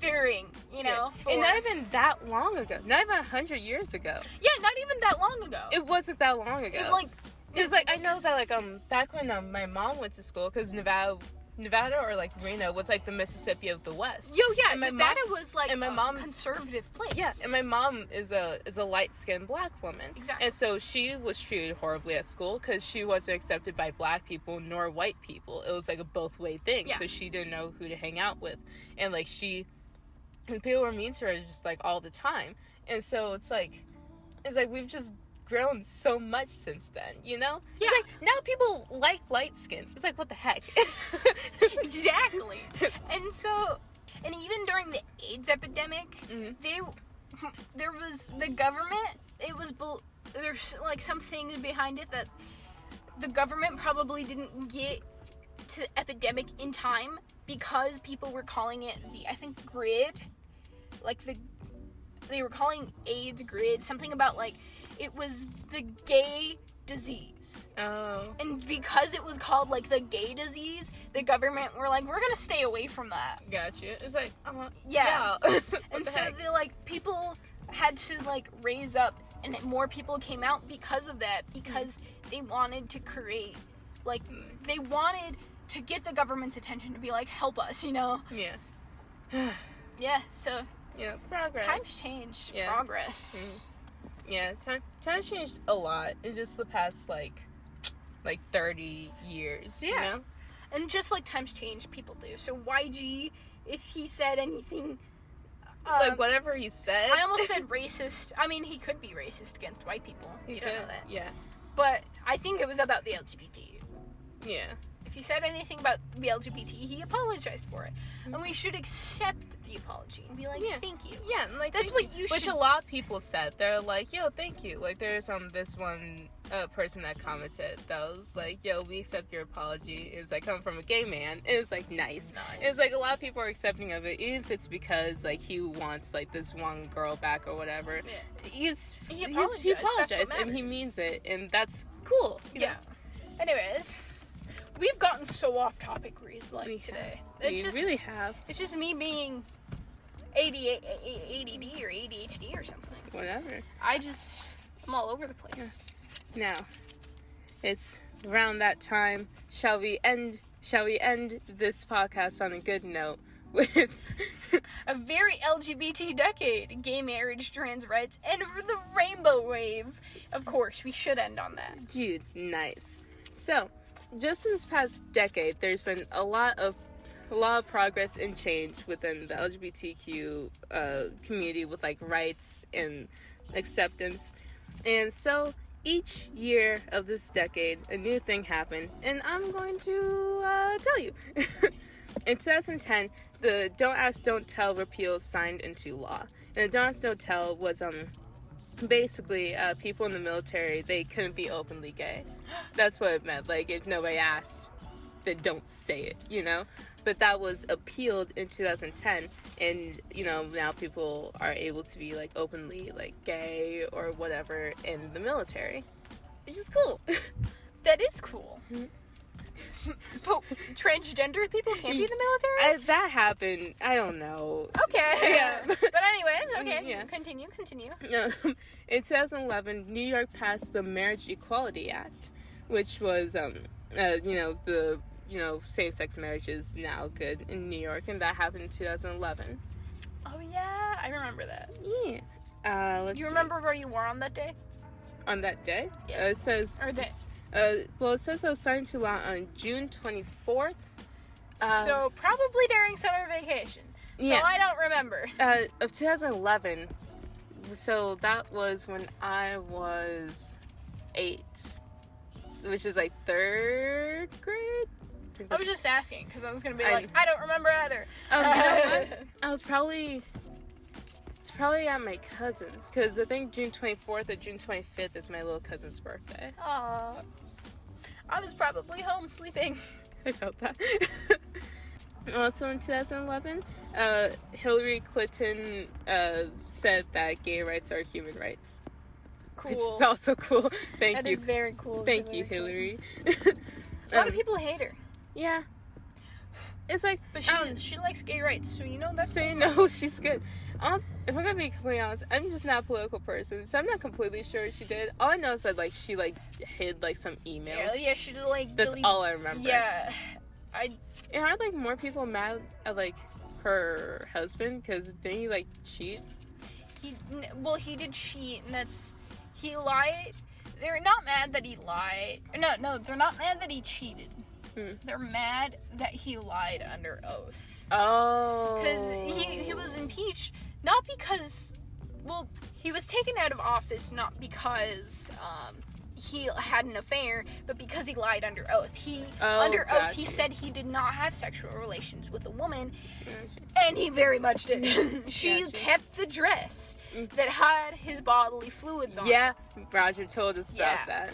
[SPEAKER 1] fearing, you know.
[SPEAKER 2] And not even that long ago. Not even 100 years ago.
[SPEAKER 1] Yeah, not even that long ago.
[SPEAKER 2] It wasn't that long ago. It's like, I know that, like, back when my mom went to school, because Nevada Nevada or like Reno was like the Mississippi of the West.
[SPEAKER 1] Yo, yeah,
[SPEAKER 2] And my
[SPEAKER 1] Nevada was like
[SPEAKER 2] and my
[SPEAKER 1] a
[SPEAKER 2] mom's-
[SPEAKER 1] conservative place.
[SPEAKER 2] Yeah, and my mom is a light-skinned black woman.
[SPEAKER 1] Exactly.
[SPEAKER 2] And so she was treated horribly at school because she wasn't accepted by black people nor white people. It was like a both-way thing.
[SPEAKER 1] Yeah.
[SPEAKER 2] So she didn't know who to hang out with. And like and people were mean to her just like all the time. And so it's like we've just grown so much since then, you know?
[SPEAKER 1] Yeah.
[SPEAKER 2] It's like now people like light skins. It's like, what the heck?
[SPEAKER 1] Exactly. And even during the AIDS epidemic, there was the government, there's like some things behind it that the government probably didn't get to the epidemic in time because people were calling it GRID, they were calling AIDS GRID, something about like, it was the gay disease.
[SPEAKER 2] Oh.
[SPEAKER 1] And because it was called like the gay disease, the government were like, we're gonna stay away from that.
[SPEAKER 2] Gotcha. It's like,
[SPEAKER 1] Yeah.
[SPEAKER 2] What
[SPEAKER 1] And
[SPEAKER 2] the
[SPEAKER 1] so
[SPEAKER 2] heck?
[SPEAKER 1] they people had to like raise up, and more people came out because of that, because they wanted to create, like, they wanted to get the government's attention to be like, help us, you know?
[SPEAKER 2] Yeah.
[SPEAKER 1] Yeah, so
[SPEAKER 2] Yeah, progress.
[SPEAKER 1] times change.
[SPEAKER 2] Yeah.
[SPEAKER 1] Progress.
[SPEAKER 2] Yeah, time's changed a lot in just the past, like 30 years,
[SPEAKER 1] Yeah.
[SPEAKER 2] you know?
[SPEAKER 1] And just like times change, people do. So YG, if he said anything...
[SPEAKER 2] Like, whatever he said.
[SPEAKER 1] I almost said racist. I mean, he could be racist against white people. You don't know that.
[SPEAKER 2] Yeah.
[SPEAKER 1] But I think it was about the LGBT.
[SPEAKER 2] Yeah.
[SPEAKER 1] If he said anything about the LGBT, he apologized for it. And we should accept the apology and be like,
[SPEAKER 2] Yeah.
[SPEAKER 1] thank you.
[SPEAKER 2] Yeah, and, like,
[SPEAKER 1] That's
[SPEAKER 2] thank
[SPEAKER 1] what you
[SPEAKER 2] Which
[SPEAKER 1] should...
[SPEAKER 2] a lot of people said. They're like, yo, thank you. Like, there's this one person that commented that was like, yo, we accept your apology. It's like, coming from a gay man. It's like, nice. It's like, a lot of people are accepting of it, even if it's because, like, he wants, like, this one girl back or whatever.
[SPEAKER 1] Yeah.
[SPEAKER 2] He
[SPEAKER 1] apologized. That's
[SPEAKER 2] apologized,
[SPEAKER 1] what
[SPEAKER 2] and he
[SPEAKER 1] matters.
[SPEAKER 2] means it, and that's cool. you know?
[SPEAKER 1] Yeah. Anyways, we've gotten so off topic
[SPEAKER 2] We
[SPEAKER 1] today.
[SPEAKER 2] We really have.
[SPEAKER 1] It's just me being ADD or ADHD or something.
[SPEAKER 2] Whatever.
[SPEAKER 1] I'm all over the place.
[SPEAKER 2] Now, it's around that time. Shall we end this podcast on a good note with
[SPEAKER 1] A very LGBT decade, gay marriage, trans rights, and the rainbow wave. Of course, we should end on that.
[SPEAKER 2] dude, nice. So, just this past decade, there's been a lot of progress and change within the LGBTQ community with like rights and acceptance. And so each year of this decade, a new thing happened, and I'm going to tell you. In 2010, the Don't Ask, Don't Tell repeal signed into law. And the Don't Ask, Don't Tell was basically people in the military, they couldn't be openly gay. That's what it meant. Like, if nobody asked, then don't say it, you know? But that was appealed in 2010, and, you know, now people are able to be, like, openly, like, gay or whatever in the military. Which is cool.
[SPEAKER 1] That is cool. But transgender people can't be in the military?
[SPEAKER 2] That happened. I don't know.
[SPEAKER 1] Okay.
[SPEAKER 2] Yeah.
[SPEAKER 1] But anyways, okay.
[SPEAKER 2] Yeah.
[SPEAKER 1] Continue.
[SPEAKER 2] In 2011, New York passed the Marriage Equality Act, which was, same-sex marriage is now good in New York, and that happened in 2011.
[SPEAKER 1] Oh, yeah. I remember that.
[SPEAKER 2] Yeah. Let's
[SPEAKER 1] You
[SPEAKER 2] see.
[SPEAKER 1] remember where you were on that day?
[SPEAKER 2] On that day?
[SPEAKER 1] Yeah.
[SPEAKER 2] It says...
[SPEAKER 1] Or this?
[SPEAKER 2] it says it was signed into law on June 24th.
[SPEAKER 1] So, probably during summer vacation. So,
[SPEAKER 2] Yeah.
[SPEAKER 1] I don't remember.
[SPEAKER 2] Of 2011. So, that was when I was 8. Which is like 3rd grade?
[SPEAKER 1] I was just asking, because I was going to be
[SPEAKER 2] I-
[SPEAKER 1] like, I don't remember either.
[SPEAKER 2] You know what? I was probably... It's probably at my cousin's, because I think June 24th or June 25th is my little cousin's birthday.
[SPEAKER 1] Aw. I was probably home sleeping.
[SPEAKER 2] I felt that. Also in 2011, Hillary Clinton said that gay rights are human rights.
[SPEAKER 1] Cool.
[SPEAKER 2] Which is also cool. Thank
[SPEAKER 1] That
[SPEAKER 2] you.
[SPEAKER 1] is very cool.
[SPEAKER 2] Thank you, Hillary.
[SPEAKER 1] A lot of people hate her.
[SPEAKER 2] Yeah. It's like,
[SPEAKER 1] But she likes gay rights, so you know that's...
[SPEAKER 2] so you know she's good. Honest, if I'm gonna be completely honest, I'm just not a political person, so I'm not completely sure what she did. All I know is that like she like hid like some emails.
[SPEAKER 1] Yeah, she like
[SPEAKER 2] That's
[SPEAKER 1] delete...
[SPEAKER 2] all I remember.
[SPEAKER 1] Yeah.
[SPEAKER 2] And aren't, like, more people mad at, like, her husband? Because didn't he, like, cheat?
[SPEAKER 1] He did cheat, and he lied. They're not mad that he lied. No, they're not mad that he cheated. They're mad that he lied under oath.
[SPEAKER 2] Oh.
[SPEAKER 1] Because he was impeached, not because, well, he was taken out of office not because he had an affair, but because he lied under oath. Under oath, he said he did not have sexual relations with a woman, and he very much did. She kept the dress that had his bodily fluids on.
[SPEAKER 2] Yeah, Roger told us about that.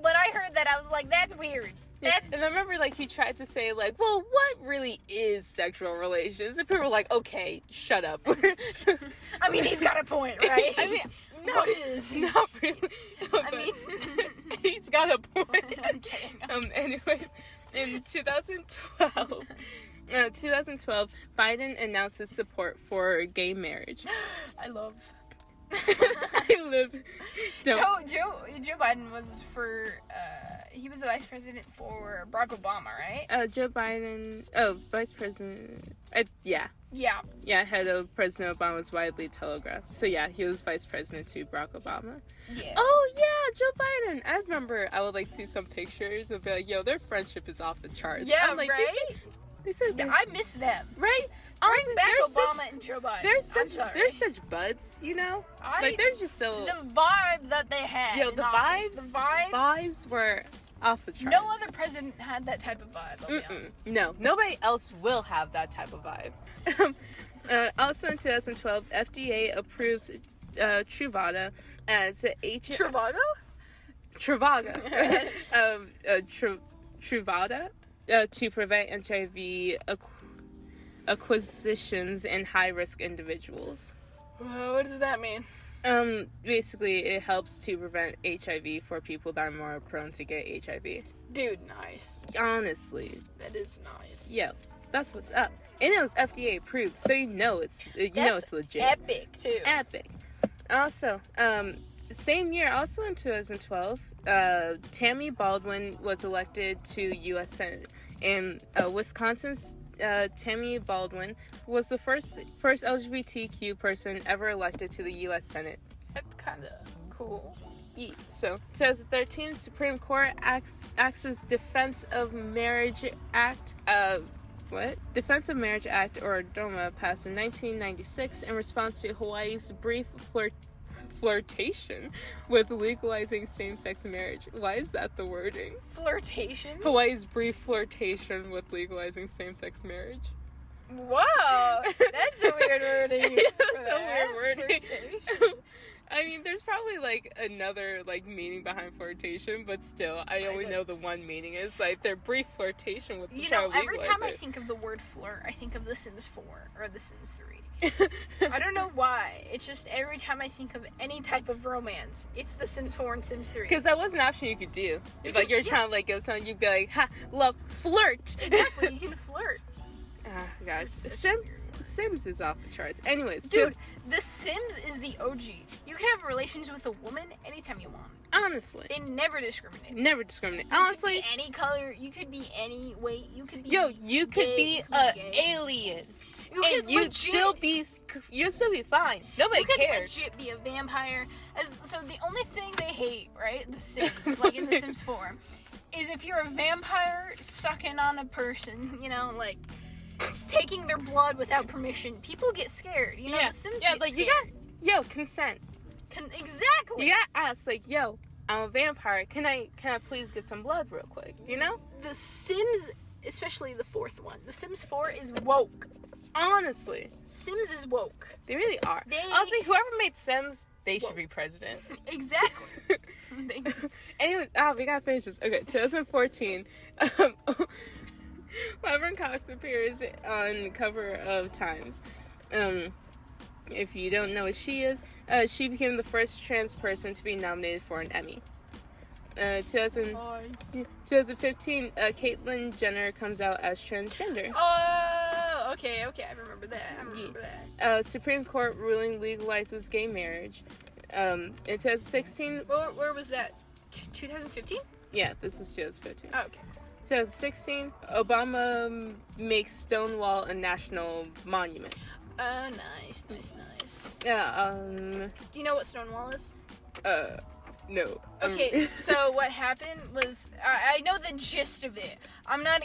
[SPEAKER 1] When I heard that, I was like, that's weird.
[SPEAKER 2] And I remember, like, he tried to say, like, well, what really is sexual relations? And people were like, okay, shut up.
[SPEAKER 1] I mean, he's got a point, right?
[SPEAKER 2] I mean, no,
[SPEAKER 1] what is?
[SPEAKER 2] Not really.
[SPEAKER 1] I mean,
[SPEAKER 2] he's got a point.
[SPEAKER 1] I'm kidding.
[SPEAKER 2] Anyways, in 2012, Biden announced his support for gay marriage.
[SPEAKER 1] I love Joe Biden was he was the vice president for Barack Obama, right?
[SPEAKER 2] Joe Biden, vice president, yeah, head of President Obama was widely telegraphed. So yeah, he was vice president to Barack Obama.
[SPEAKER 1] Yeah.
[SPEAKER 2] Oh yeah, Joe Biden. I remember I would, like, see some pictures and be like, yo, their friendship is off the charts.
[SPEAKER 1] Yeah,
[SPEAKER 2] I'm like,
[SPEAKER 1] right?
[SPEAKER 2] They said
[SPEAKER 1] I miss them.
[SPEAKER 2] Right?
[SPEAKER 1] Bring back Obama and Joe Biden.
[SPEAKER 2] They're such buds, you know? Like, they're just so...
[SPEAKER 1] The vibe that they had.
[SPEAKER 2] Yo, the vibes were off the charts.
[SPEAKER 1] No other president had that type of vibe.
[SPEAKER 2] No, nobody else will have that type of vibe. Also in 2012, FDA approved Truvada as
[SPEAKER 1] Trivago?
[SPEAKER 2] Truvada. Truvada to prevent HIV acquisitions in high-risk individuals.
[SPEAKER 1] What does that mean?
[SPEAKER 2] Basically, it helps to prevent HIV for people that are more prone to get HIV.
[SPEAKER 1] Dude, nice.
[SPEAKER 2] Honestly.
[SPEAKER 1] That is nice.
[SPEAKER 2] Yeah, that's what's up. And it was FDA approved, so you know it's legit.
[SPEAKER 1] Epic, too.
[SPEAKER 2] Epic. Also, same year, also in 2012, Tammy Baldwin was elected to U.S. Senate. In Wisconsin's Tammy Baldwin was the first LGBTQ person ever elected to the U.S. Senate.
[SPEAKER 1] That's kind of cool.
[SPEAKER 2] Yeah. So, 2013, Supreme Court acts Defense of Marriage Act. Defense of Marriage Act, or DOMA, passed in 1996 in response to Hawaii's brief flirtation with legalizing same-sex marriage. Why is that the wording?
[SPEAKER 1] Flirtation?
[SPEAKER 2] Hawaii's brief flirtation with legalizing same-sex marriage.
[SPEAKER 1] Whoa! That's a weird wording.
[SPEAKER 2] That's a weird wording. I mean, there's probably, like, another, like, meaning behind flirtation, but still, I only know the one meaning is, like, their brief flirtation with the child legalizer.
[SPEAKER 1] Every time I think of the word flirt, I think of The Sims 4 or The Sims 3. I don't know why. It's just every time I think of any type of romance, it's The Sims 4 and Sims 3.
[SPEAKER 2] Because that was an option you could do. If, like, you're trying to, like, go something, you'd be like, ha, love, flirt.
[SPEAKER 1] Exactly, you can flirt.
[SPEAKER 2] Ah, gosh. Sims is off the charts. Anyways,
[SPEAKER 1] dude, The Sims is the OG. You can have relations with a woman anytime you want.
[SPEAKER 2] Honestly.
[SPEAKER 1] They never discriminate.
[SPEAKER 2] Honestly.
[SPEAKER 1] You could be any color. You could be any weight. You could be
[SPEAKER 2] you could be an alien. You'd still be fine. Nobody cares.
[SPEAKER 1] You could legit be a vampire. So the only thing they hate, right, The Sims, like in The Sims 4, is if you're a vampire sucking on a person, you know, like, it's taking their blood without permission. People get scared, you know. The Sims get
[SPEAKER 2] like
[SPEAKER 1] scared.
[SPEAKER 2] Consent.
[SPEAKER 1] Exactly.
[SPEAKER 2] You gotta ask, like, yo, I'm a vampire. Can I please get some blood real quick? You know.
[SPEAKER 1] The Sims, especially the fourth one, The Sims 4 is woke.
[SPEAKER 2] Honestly,
[SPEAKER 1] Sims is woke.
[SPEAKER 2] They really are. Honestly, whoever made Sims, they should be president.
[SPEAKER 1] Exactly.
[SPEAKER 2] Anyway, we gotta finish this. Okay, 2014. Laverne Cox appears on the cover of Times. If you don't know what she is, she became the first trans person to be nominated for an Emmy. 2015, Caitlyn Jenner comes out as transgender.
[SPEAKER 1] Oh, okay, I remember that.
[SPEAKER 2] Supreme Court ruling legalizes gay marriage. In 2016...
[SPEAKER 1] Where was that? 2015?
[SPEAKER 2] Yeah, this was 2015.
[SPEAKER 1] Oh, okay.
[SPEAKER 2] 2016, Obama makes Stonewall a national monument.
[SPEAKER 1] Oh, nice.
[SPEAKER 2] Yeah,
[SPEAKER 1] Do you know what Stonewall is?
[SPEAKER 2] no.
[SPEAKER 1] Okay, so what happened was, I know the gist of it. I'm not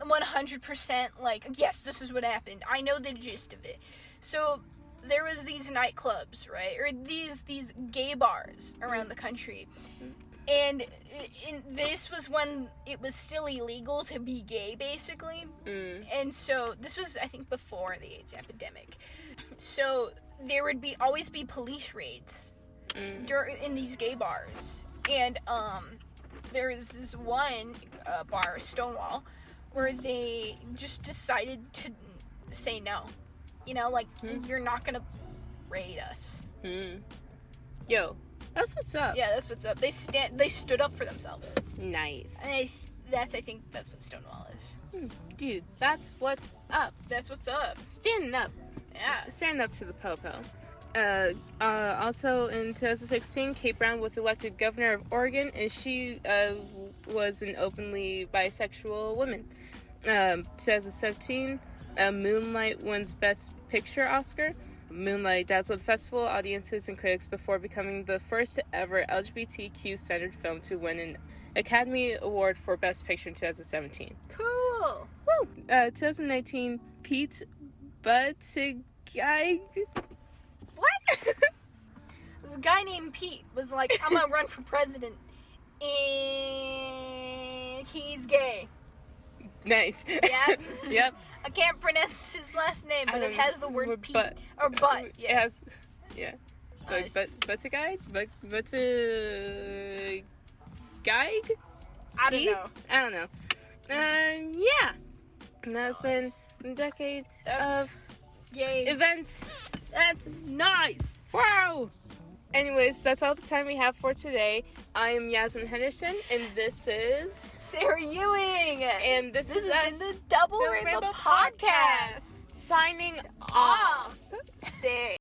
[SPEAKER 1] 100% like, yes, this is what happened. I know the gist of it. So there was these nightclubs, right? Or these gay bars around the country. And this was when it was still illegal to be gay, basically. And so this was, I think, before the AIDS epidemic. So there would always be police raids in these gay bars. And there was this one bar, Stonewall, where they just decided to say no. You know, like, you're not gonna raid us.
[SPEAKER 2] Yo, that's what's up.
[SPEAKER 1] Yeah, that's what's up. They stood up for themselves.
[SPEAKER 2] Nice.
[SPEAKER 1] And I think that's what Stonewall is.
[SPEAKER 2] Dude, that's what's up.
[SPEAKER 1] That's what's up.
[SPEAKER 2] Standing up.
[SPEAKER 1] Yeah.
[SPEAKER 2] Stand up to the po-po. Also in 2016, Kate Brown was elected governor of Oregon, and she was an openly bisexual woman. 2017, Moonlight wins Best Picture Oscar. Moonlight dazzled festival audiences and critics before becoming the first ever LGBTQ-centered film to win an Academy Award for Best Picture in 2017.
[SPEAKER 1] Cool.
[SPEAKER 2] Woo! 2019, Pete Buttigieg.
[SPEAKER 1] What? This guy named Pete was like, I'm gonna run for president, and he's gay.
[SPEAKER 2] Nice.
[SPEAKER 1] Yeah.
[SPEAKER 2] Yep.
[SPEAKER 1] I can't pronounce his last name, but it has the word Pete or butt. Yeah.
[SPEAKER 2] It has, yeah.
[SPEAKER 1] Nice.
[SPEAKER 2] Buttigieg? Buttigieg?
[SPEAKER 1] I don't know.
[SPEAKER 2] I don't know. Yeah. And that's been a decade of
[SPEAKER 1] yay
[SPEAKER 2] events.
[SPEAKER 1] That's nice.
[SPEAKER 2] Wow. Anyways, that's all the time we have for today. I am Yazmin Henderson, and this is
[SPEAKER 1] Sarah Ewing.
[SPEAKER 2] And this has
[SPEAKER 1] been the Double Rainbow Podcast.
[SPEAKER 2] Signing
[SPEAKER 1] off. Say.